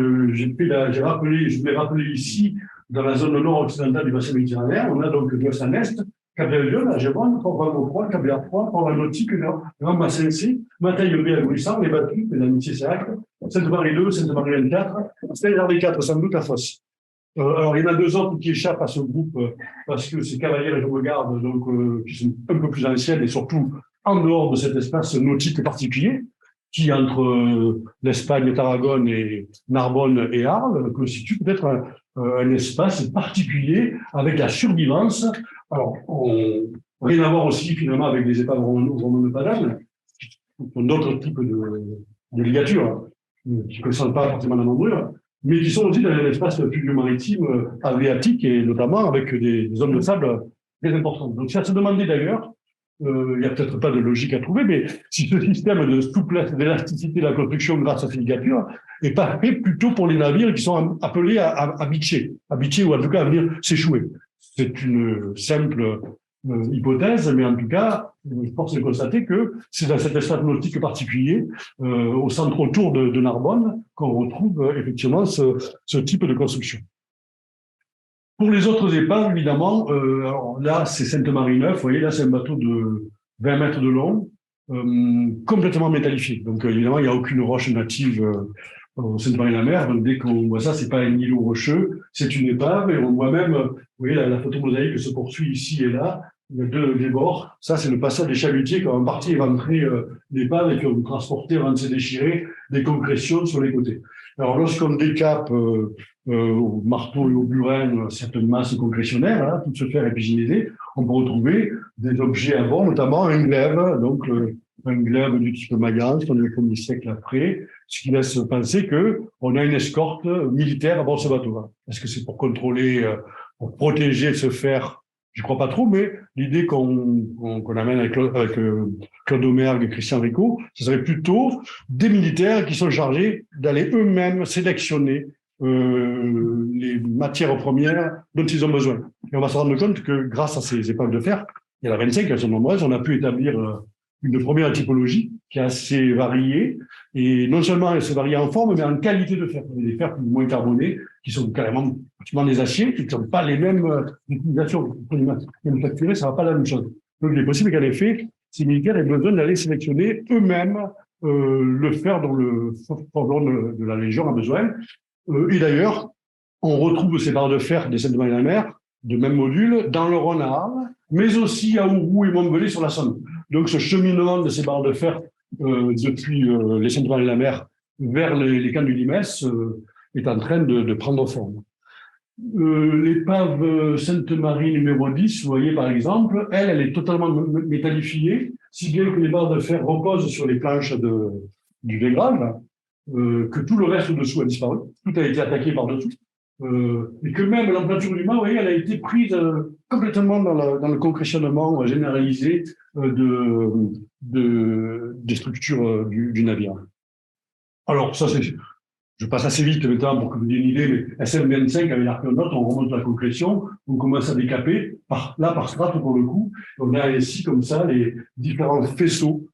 vais rappeler ici, dans la zone nord-occidentale du bassin méditerranéen, on a donc Dios Anest, Cabrel-Lion, la Gébonne, Port-Valmont-Croix, KBR3, Port-Nautique, Grand Bassin C, Mataille-Bé à Gouissant, les Battues, les Amitiés-Sac, Sainte-Marie 2, Sainte-Marie 24, Saint-Gervais 4, sans doute à Fosse. Alors, il y en a deux autres qui échappent à ce groupe parce que c'est Cavalière et Jaume-Garde, donc qui sont un peu plus anciennes et surtout en dehors de cet espace nautique particulier qui, entre l'Espagne, Tarragone et Narbonne et Arles, constitue peut-être un espace particulier avec la survivance. Alors, rien à voir aussi finalement avec les épaves romano-padanes, qui ont d'autres types de ligatures, qui ne concernent pas forcément la membrure, mais qui sont aussi dans un espace maritime adriatique et notamment avec des zones de sable très importantes. Donc, ça se demandait d'ailleurs, il n'y a peut-être pas de logique à trouver, mais si ce système de souplesse, d'élasticité de la construction grâce à ces ligatures est pas fait plutôt pour les navires qui sont appelés à bitcher ou en tout cas à venir s'échouer. C'est une simple hypothèse, mais en tout cas, je pense de constater que c'est dans cet espace nautique particulier, au centre autour de Narbonne, qu'on retrouve effectivement ce type de construction. Pour les autres épaves, évidemment, alors là, c'est Sainte-Marie 9, vous voyez, là, c'est un bateau de 20 mètres de long, complètement métallifié. Donc, évidemment, il n'y a aucune roche native au Sainte-Marie-la-Mer. Donc, dès qu'on voit ça, c'est pas un îlot rocheux, c'est une épave. Et on voit même, vous voyez, la photo mosaïque se poursuit ici et là. Il y a des bords. Ça, c'est le passage des chalutiers qui ont en partie éventré l'épave et qui ont transporté, avant de se déchirer, des concrétions sur les côtés. Alors, lorsqu'on décape au marteau et au burin certaines masses concrétionnaires, hein, tout se faire épigénisé, on peut retrouver des objets à bord, notamment un glaive, donc un glaive du type Mayence, on est le premier siècle après, ce qui laisse penser qu'on a une escorte militaire à bord de ce bateau. Est-ce que c'est pour contrôler, pour protéger ce fer? Je crois pas trop, mais l'idée qu'on amène avec Claude Omergue et Christian Rico, ce serait plutôt des militaires qui sont chargés d'aller eux-mêmes sélectionner les matières premières dont ils ont besoin. Et on va se rendre compte que grâce à ces épaves de fer, il y en a 25, elles sont nombreuses, on a pu établir une première typologie qui est assez variée, et non seulement elle se varie en forme, mais en qualité de fer. Il y a des fers plus ou moins carbonés, qui sont carrément des aciers, qui ne sont pas les mêmes utilisations. Pour les manufacturer, ça ne va pas la même chose. Donc, il est possible qu'en effet, ces militaires aient besoin d'aller sélectionner eux-mêmes le fer dont le forgeron de la Légion a besoin. Et d'ailleurs, on retrouve ces barres de fer des Sainte-Marie-la-Mer, de même module, dans le Rhône-Alpes, mais aussi à Ouroux et Montbellier sur la Saône. Donc ce cheminement de ces barres de fer depuis les Sainte-Marie-la-Mer vers les camps du Limès est en train de prendre forme. L'épave Sainte-Marie numéro 10, vous voyez par exemple, elle est totalement métallifiée, si bien que les barres de fer reposent sur les planches du Végrave, que tout le reste dessous a disparu, tout a été attaqué par-dessous, et que même l'emplanture du mât, vous voyez, elle a été prise complètement dans le concrétionnement généralisé des structures du navire. Alors ça c'est... Je passe assez vite maintenant pour que vous ayez une idée, mais SM25 avec l'archéonaute, on remonte la concrétion, on commence à décaper, par strate pour le coup. On a ici comme ça les différents faisceaux,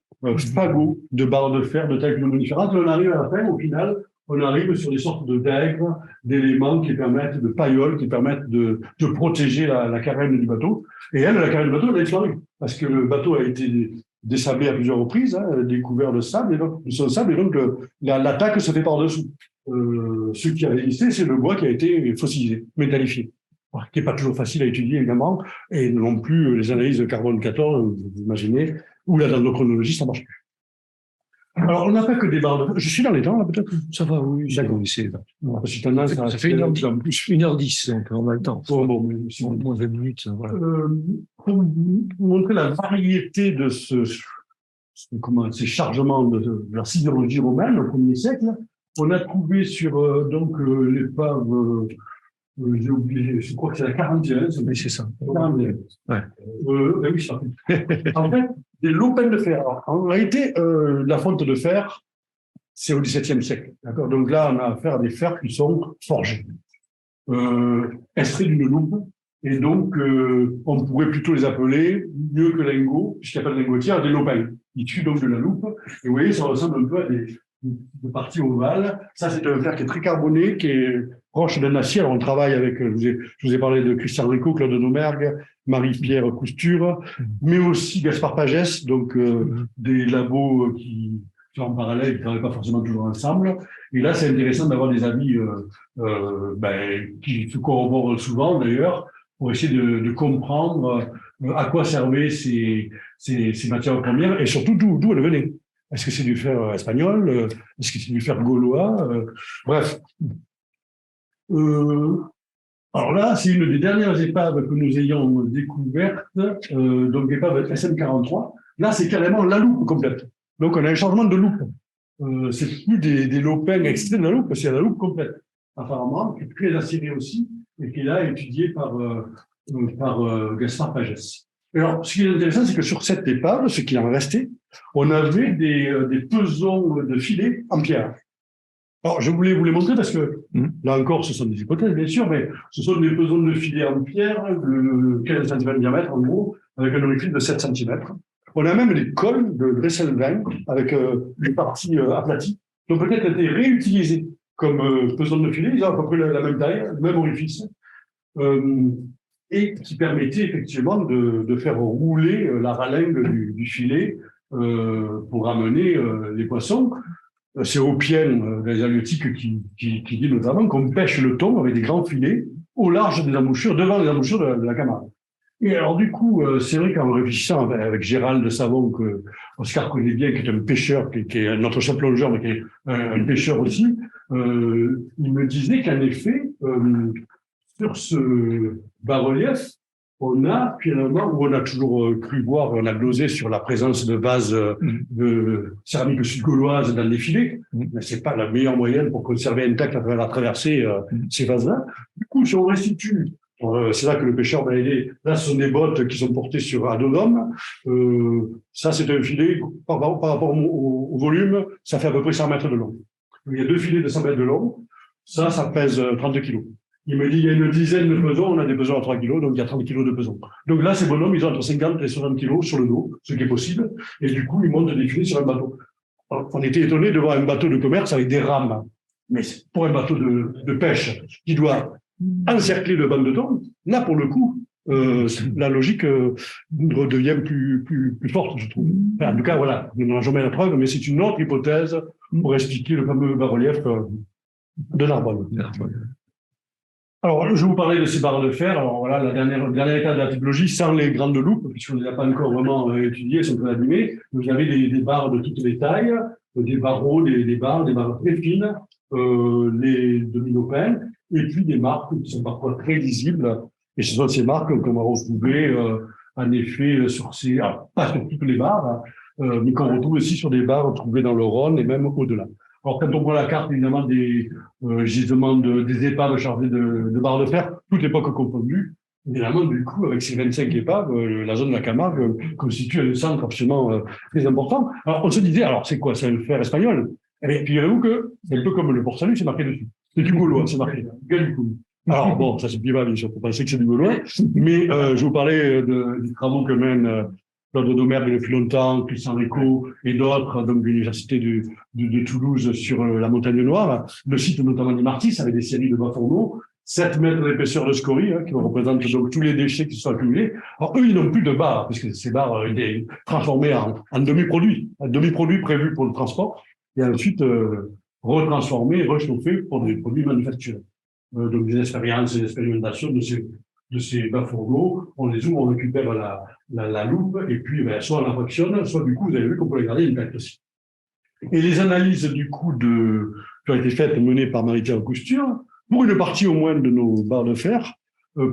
fagots de barres de fer de taille plus ou moins différente. Et on arrive à la fin, au final, on arrive sur des sortes de dègres, d'éléments qui permettent, de pailloles, qui permettent de protéger la carène du bateau. Et elle, la carène du bateau, elle a disparu, parce que le bateau a été dessablé à plusieurs reprises, découvert de sable, et donc l'attaque se fait par-dessous. Ce qui a résisté, c'est le bois qui a été fossilisé, métallifié, qui n'est pas toujours facile à étudier, évidemment, et non plus les analyses de carbone 14, vous imaginez, ou la dendrochronologie, ça ne marche plus. Alors, on n'a pas que des barres de... Je suis dans les temps, là, peut-être. Ça va, oui. D'accord.
Ça fait 1h10, donc on a le temps.
Bon,
moins 20 minutes. Voilà.
Pour vous montrer la variété de ces chargements de la sidérurgie romaine au 1er siècle, on a trouvé sur l'épave, j'ai oublié, je crois que c'est la 41.
Oui, c'est ça.
41.
Ouais.
Oui, ça. En fait, des lopins de fer. Alors, en réalité, la fonte de fer, c'est au XVIIe siècle. D'accord. Donc là, on a affaire à des fers qui sont forgés, extraits d'une loupe. Et donc, on pourrait plutôt les appeler, mieux que lingots, puisqu'il n'y a pas de lingotière, des lopins. Ils tuent donc de la loupe. Et vous voyez, ça ressemble un peu à des parties ovales. Ça, c'est un fer qui est très carboné, qui est proche d'un acier. Alors, on travaille avec, je vous ai parlé de Christian Rico, Claude Nomergue, Marie-Pierre Cousture, mais aussi Gaspard Pagès, donc des labos qui sont en parallèle, qui ne travaillent pas forcément toujours ensemble. Et là, c'est intéressant d'avoir des avis qui se corroborent souvent, d'ailleurs, pour essayer de comprendre à quoi servaient ces matières premières et surtout d'où elles venaient. Est-ce que c'est du fer espagnol? Est-ce que c'est du fer gaulois? Bref. Alors là, c'est une des dernières épaves que nous ayons découvertes, donc l'épave SM43. Là, c'est carrément la loupe complète. Donc, on a un changement de loupe. C'est plus des lopins extraits de la loupe, c'est la loupe complète, apparemment, qui est très acérée aussi, et qui est là étudiée par Gaspard Pagès. Alors, ce qui est intéressant, c'est que sur cette épave, ce qui en restait, on avait des pesons de filets en pierre. Alors, je voulais vous les montrer parce que, là encore, ce sont des hypothèses, bien sûr, mais ce sont des pesons de filets en pierre, de 15 cm de diamètre, en gros, avec un oriffice de 7 cm. On a même des cols de Dresselwein avec des parties aplaties, qui ont peut-être été réutilisées comme pesons de filet. Ils ont à peu près la même taille, le même orifice, et qui permettaient effectivement de faire rouler la ralingue du filet pour ramener les poissons. C'est Oppien, les halieutiques, qui dit notamment qu'on pêche le thon avec des grands filets au large des embouchures, devant les embouchures de la Camargue. Et alors, du coup, c'est vrai qu'en réfléchissant avec Gérald de Savon, que Oscar connaît bien, qui est un pêcheur, qui est notre chef plongeur, mais qui est un pêcheur aussi, il me disait qu'en effet, sur ce bas-relief, on a finalement, on a toujours cru voir, on a glosé sur la présence de vases de céramique sud-gauloise dans les filets, mais c'est pas la meilleure moyenne pour conserver intact à travers la traversée ces vases-là. Du coup, si on restitue, c'est là que le pêcheur, là, ce sont des bottes qui sont portées sur adodome. Ça, c'est un filet, par rapport au volume, ça fait à peu près 100 mètres de long. Il y a 2 filets de 100 mètres de long. Ça pèse 30 kilos. Il me dit, il y a une dizaine de pesons, on a des pesons à 3 kilos, donc il y a 30 kilos de pesons. Donc là, ces bonhommes, ils ont entre 50 et 60 kilos sur le dos, ce qui est possible, et du coup, ils montent des filets sur un bateau. Alors, on était étonnés de voir un bateau de commerce avec des rames, mais pour un bateau de pêche qui doit encercler le banc de thon, là, pour le coup, la logique redevient plus forte, je trouve. Enfin, en tout cas, voilà, on n'en a jamais la preuve, mais c'est une autre hypothèse pour expliquer le fameux bas-relief de Narbonne. Alors, je vais vous parler de ces barres de fer. Alors voilà, la dernière étape de la typologie, sans les grandes loupes, puisqu'on ne les a pas encore vraiment étudiées, sont peu abîmées. Vous avez des barres de toutes les tailles, des barreaux, des barres très fines, les demi-lopins, et puis des marques qui sont parfois très lisibles. Et ce sont ces marques qu'on va retrouver, en effet, alors, pas sur toutes les barres, mais qu'on retrouve aussi sur des barres trouvées dans le Rhône et même au-delà. Alors, quand on voit la carte, évidemment, des gisements des épaves chargées de barres de fer, toute époque confondue, évidemment, du coup, avec ces 25 épaves, la zone de la Camargue constitue un centre absolument très important. Alors, on se disait, alors, c'est quoi? C'est un fer espagnol? Eh bien, figurez-vous que c'est un peu comme le port-salut, c'est marqué dessus. C'est du gaulois, c'est marqué. Gallicoum. Alors, bon, ça, c'est plus mal, bien sûr, pour penser que c'est du gaulois. Mais je vous parlais des travaux que mène Claude Domergue depuis longtemps, Christian Rico et d'autres, donc de l'université de Toulouse sur la Montagne Noire, le site notamment d'Imartis avec des séries de bas fourneaux, 7 mètres d'épaisseur de scorie, qui représentent donc tous les déchets qui se sont accumulés. Alors eux, ils n'ont plus de barres, puisque ces barres étaient transformées en demi-produits, prévus pour le transport, et ensuite retransformés, réchauffés pour des produits manufacturés. Donc des expériences et des expérimentations de ces bas fourneaux, on les ouvre, on récupère la loupe, et puis soit on la fractionne, soit du coup, vous avez vu qu'on peut les garder intactes aussi. Et les analyses du coup qui ont été faites, menées par Marie-Pierre Cousture, pour une partie au moins de nos barres de fer,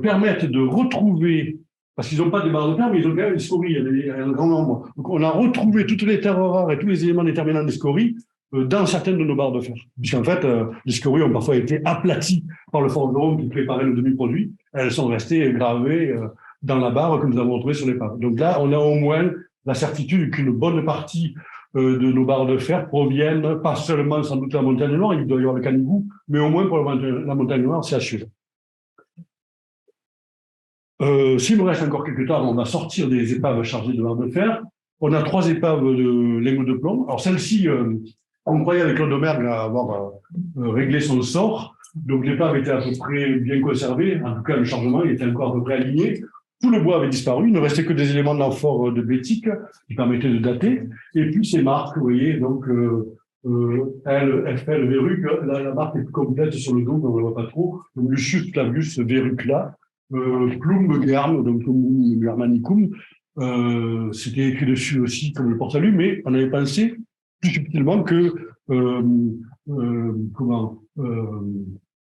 permettent de retrouver, parce qu'ils n'ont pas des barres de fer, mais ils ont quand même des scories, un grand nombre. Donc on a retrouvé toutes les terres rares et tous les éléments déterminants des scories dans certaines de nos barres de fer. Puisqu'en fait, les scories ont parfois été aplaties par le forgeron qui préparait le demi-produit. Elles sont restées gravées dans la barre que nous avons retrouvée sur l'épave. Donc là, on a au moins la certitude qu'une bonne partie de nos barres de fer proviennent pas seulement sans doute de la Montagne Noire, il doit y avoir le Canigou, mais au moins pour la Montagne Noire, c'est assuré. S'il nous reste encore quelques temps, on va sortir des épaves chargées de barres de fer. On a 3 épaves de lingots de plomb. Alors celle-ci, on croyait avec Claude Domergue avoir réglé son sort. Donc l'épave était à peu près bien conservée. En tout cas, le chargement était encore à peu près aligné. Tout le bois avait disparu. Il ne restait que des éléments d'amphore de bétique qui permettaient de dater. Et puis ces marques, vous voyez, donc FL, verruc, la marque est plus complète sur le dos, mais on ne la voit pas trop. Donc Lucius Flavius, verruc là. Plum Germ, donc Germanicum. C'était écrit dessus aussi comme le port-salut, mais on avait pensé plus subtilement que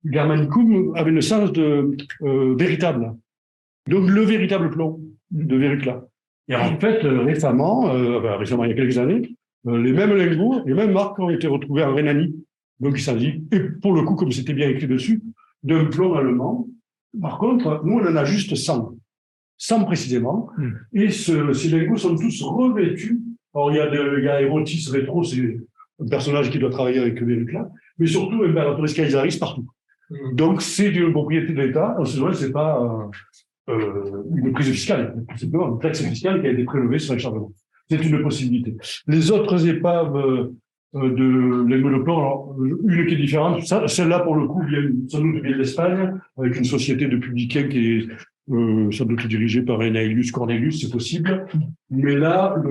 Germanicum avait le sens de véritable. Donc le véritable plomb de Verrucla. Et en fait, récemment, il y a quelques années, les mêmes lingots, les mêmes marques ont été retrouvées en Rhénanie. Donc il s'agit, et pour le coup, comme c'était bien écrit dessus, d'un plomb allemand. Par contre, nous, on en a juste 100. 100 précisément. Et ces lingots sont tous revêtus. Alors, il y a Erotis Rétro, c'est un personnage qui doit travailler avec Verrucla, mais surtout Imperatrice Caesaris partout. Donc, c'est une propriété de l'État. En ce moment, c'est pas une prise fiscale, c'est simplement une taxe fiscale qui a été prélevée sur les chargements. C'est une possibilité. Les autres épaves de lingots de plomb, alors, une qui est différente, celle-là, pour le coup, vient sans doute de l'Espagne, avec une société de publicains qui est sans doute dirigée par un Aelius Cornelius, c'est possible. Mais là,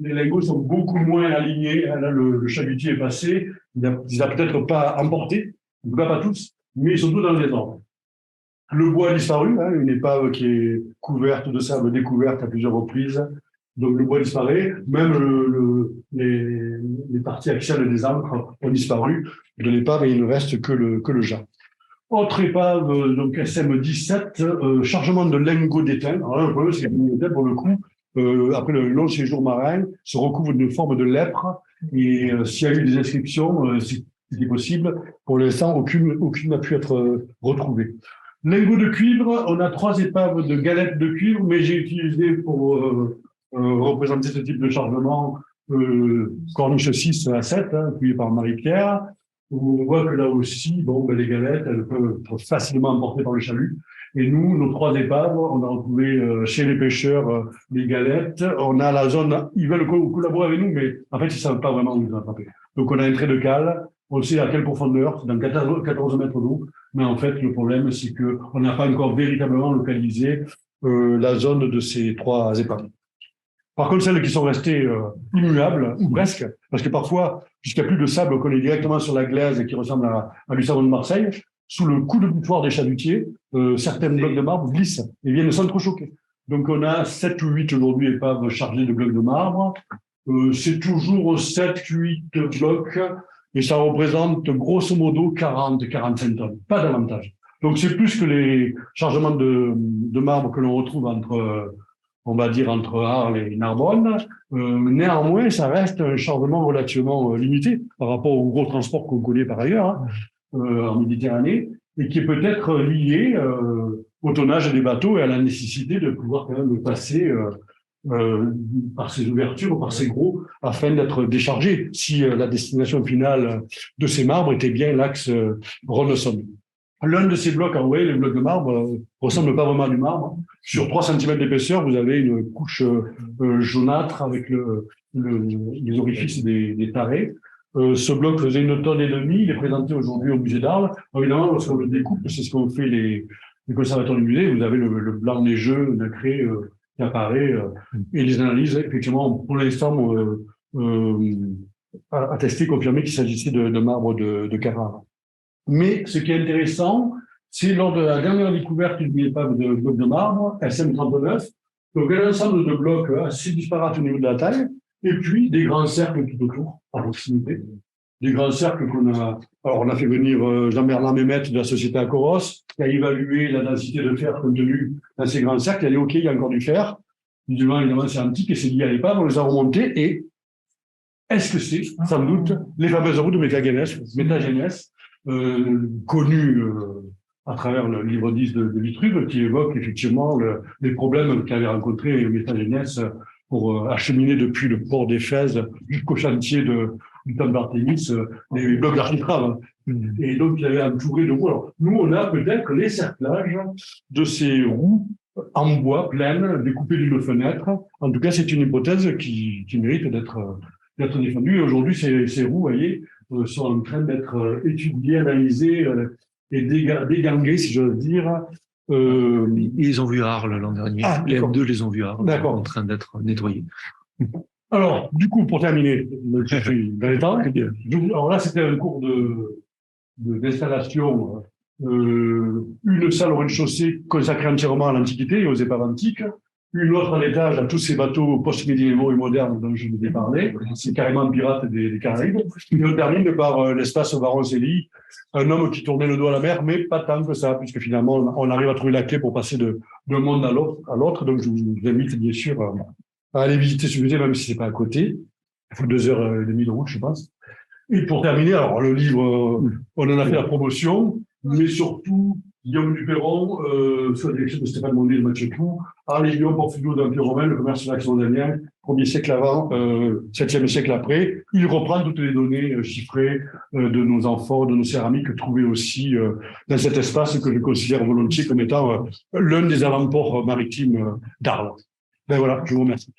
les lingots sont beaucoup moins alignés. Là, le chalutier est passé. Il n'a peut-être pas emporté, en tout cas pas tous, mais ils sont tous dans le désordre. Le bois a disparu, une épave qui est couverte de sable découverte à plusieurs reprises. Donc le bois disparaît, même les parties axiales des ancres ont disparu de l'épave et il ne reste que le jas. Autre épave, donc SM17, chargement de lingots d'étain. Alors là, le problème, c'est que les lingots d'étain, pour le coup, après le long séjour marin, se recouvre d'une forme de lèpre. Et s'il y a eu des inscriptions, c'était possible. Pour l'instant, aucune n'a pu être retrouvée. Lingots de cuivre, on a 3 épaves de galettes de cuivre, mais j'ai utilisé pour représenter ce type de chargement Corniche 6 à 7, appuyé par Marie-Pierre. On voit que là aussi, les galettes, elles peuvent être facilement emportées par le chalut. Et nous, nos 3 épaves, on a retrouvé chez les pêcheurs les galettes. On a la zone, ils veulent collaborer avec nous, mais en fait, ils ne savent pas vraiment où nous attraper. Donc, on a un trait de cale. On sait à quelle profondeur, c'est dans 14 mètres d'eau. Mais en fait, le problème, c'est qu'on n'a pas encore véritablement localisé la zone de ces 3 épaves. Par contre, celles qui sont restées immuables, ou presque, parce que parfois, puisqu'il n'y a plus de sable collé directement sur la glaise et qui ressemble à du sable de Marseille, sous le coup de boutoir des chalutiers, certains blocs de marbre glissent et viennent s'entrechoquer. Donc, on a 7 ou 8 aujourd'hui épaves chargées de blocs de marbre. C'est toujours 7, 8 blocs et ça représente grosso modo 40-45 tonnes, pas davantage. Donc, c'est plus que les chargements de marbre que l'on retrouve on va dire, entre Arles et Narbonne. Néanmoins, ça reste un chargement relativement limité par rapport au gros transport qu'on connaît par ailleurs en Méditerranée et qui est peut-être lié au tonnage des bateaux et à la nécessité de pouvoir quand même passer par ces ouvertures, par ces gros, afin d'être déchargé si la destination finale de ces marbres était bien l'axe Rhône-Saône. L'un de ces blocs, en vrai, les blocs de marbre, ressemble pas vraiment à du marbre. Sur 3 cm d'épaisseur, vous avez une couche jaunâtre avec les orifices des tarés. Ce bloc faisait 1,5 tonnes. Il est présenté aujourd'hui au musée d'Arles. Évidemment, lorsqu'on le découpe, c'est ce qu'ont fait les conservateurs du musée. Vous avez le blanc neigeux, nacré, qui apparaît. Et les analyses, effectivement, pour l'instant, attesté, confirmé qu'il s'agissait de marbre de Carrare. Mais ce qui est intéressant, c'est lors de la dernière découverte d'une épave de blocs de marbre, SM39, donc un ensemble de blocs assez disparates au niveau de la taille, et puis des grands cercles tout autour, à proximité. Des grands cercles alors on a fait venir Jean-Bernard Mémet de la société Acoros, qui a évalué la densité de fer contenue dans ces grands cercles. Il a dit, OK, il y a encore du fer. Évidemment, c'est antique et c'est lié à l'épave. On les a remontés et est-ce que c'est, sans doute, les fameuses routes de Métagénès, connues à travers le livre 10 de Vitruve, qui évoque effectivement les problèmes qu'avait rencontrés Métagénès pour acheminer depuis le port d'Éphèse jusqu'au chantier du temple d'Artémis les blocs d'architraves. Et donc, il avait entouré de roues. Alors, nous, on a peut-être les cerclages de ces roues en bois pleines, découpées d'une fenêtre. En tout cas, c'est une hypothèse qui mérite d'être défendue. Et aujourd'hui, ces roues, vous voyez, sont en train d'être étudiées, analysées et déganguées, si j'ose dire.
Ils les ont vus à Arles l'an dernier. Les M2 les ont vus à Arles.
D'accord.
En train d'être nettoyés.
Alors, du coup, pour terminer, je suis dans les temps. Alors là, c'était un cours d'installation, une salle au rez-de-chaussée consacrée entièrement à l'Antiquité et aux épaves antiques, une autre à l'étage à tous ces bateaux post-médiévaux et modernes dont je vous ai parlé, c'est carrément pirate des Caraïbes. Et on termine par l'espace Varoncelli, un homme qui tournait le dos à la mer, mais pas tant que ça, puisque finalement, on arrive à trouver la clé pour passer d'un monde à l'autre. Donc, je vous invite bien sûr à aller visiter ce musée, même si c'est pas à côté. Il faut 2h30 de route, je pense. Et pour terminer, alors le livre, on en a fait la promotion, mais surtout, Guillaume Duperron, sous la direction de Stéphane Mondet et de Mathieu Clou, Arles et Lyon, Porphyro d'Empire romain, le commerce de l'action daniel, 1er siècle avant, 7e siècle après. Il reprend toutes les données chiffrées de nos amphores, de nos céramiques, trouvées aussi dans cet espace que je considère volontiers comme étant l'un des avant-ports maritimes d'Arles. Ben voilà, je vous remercie.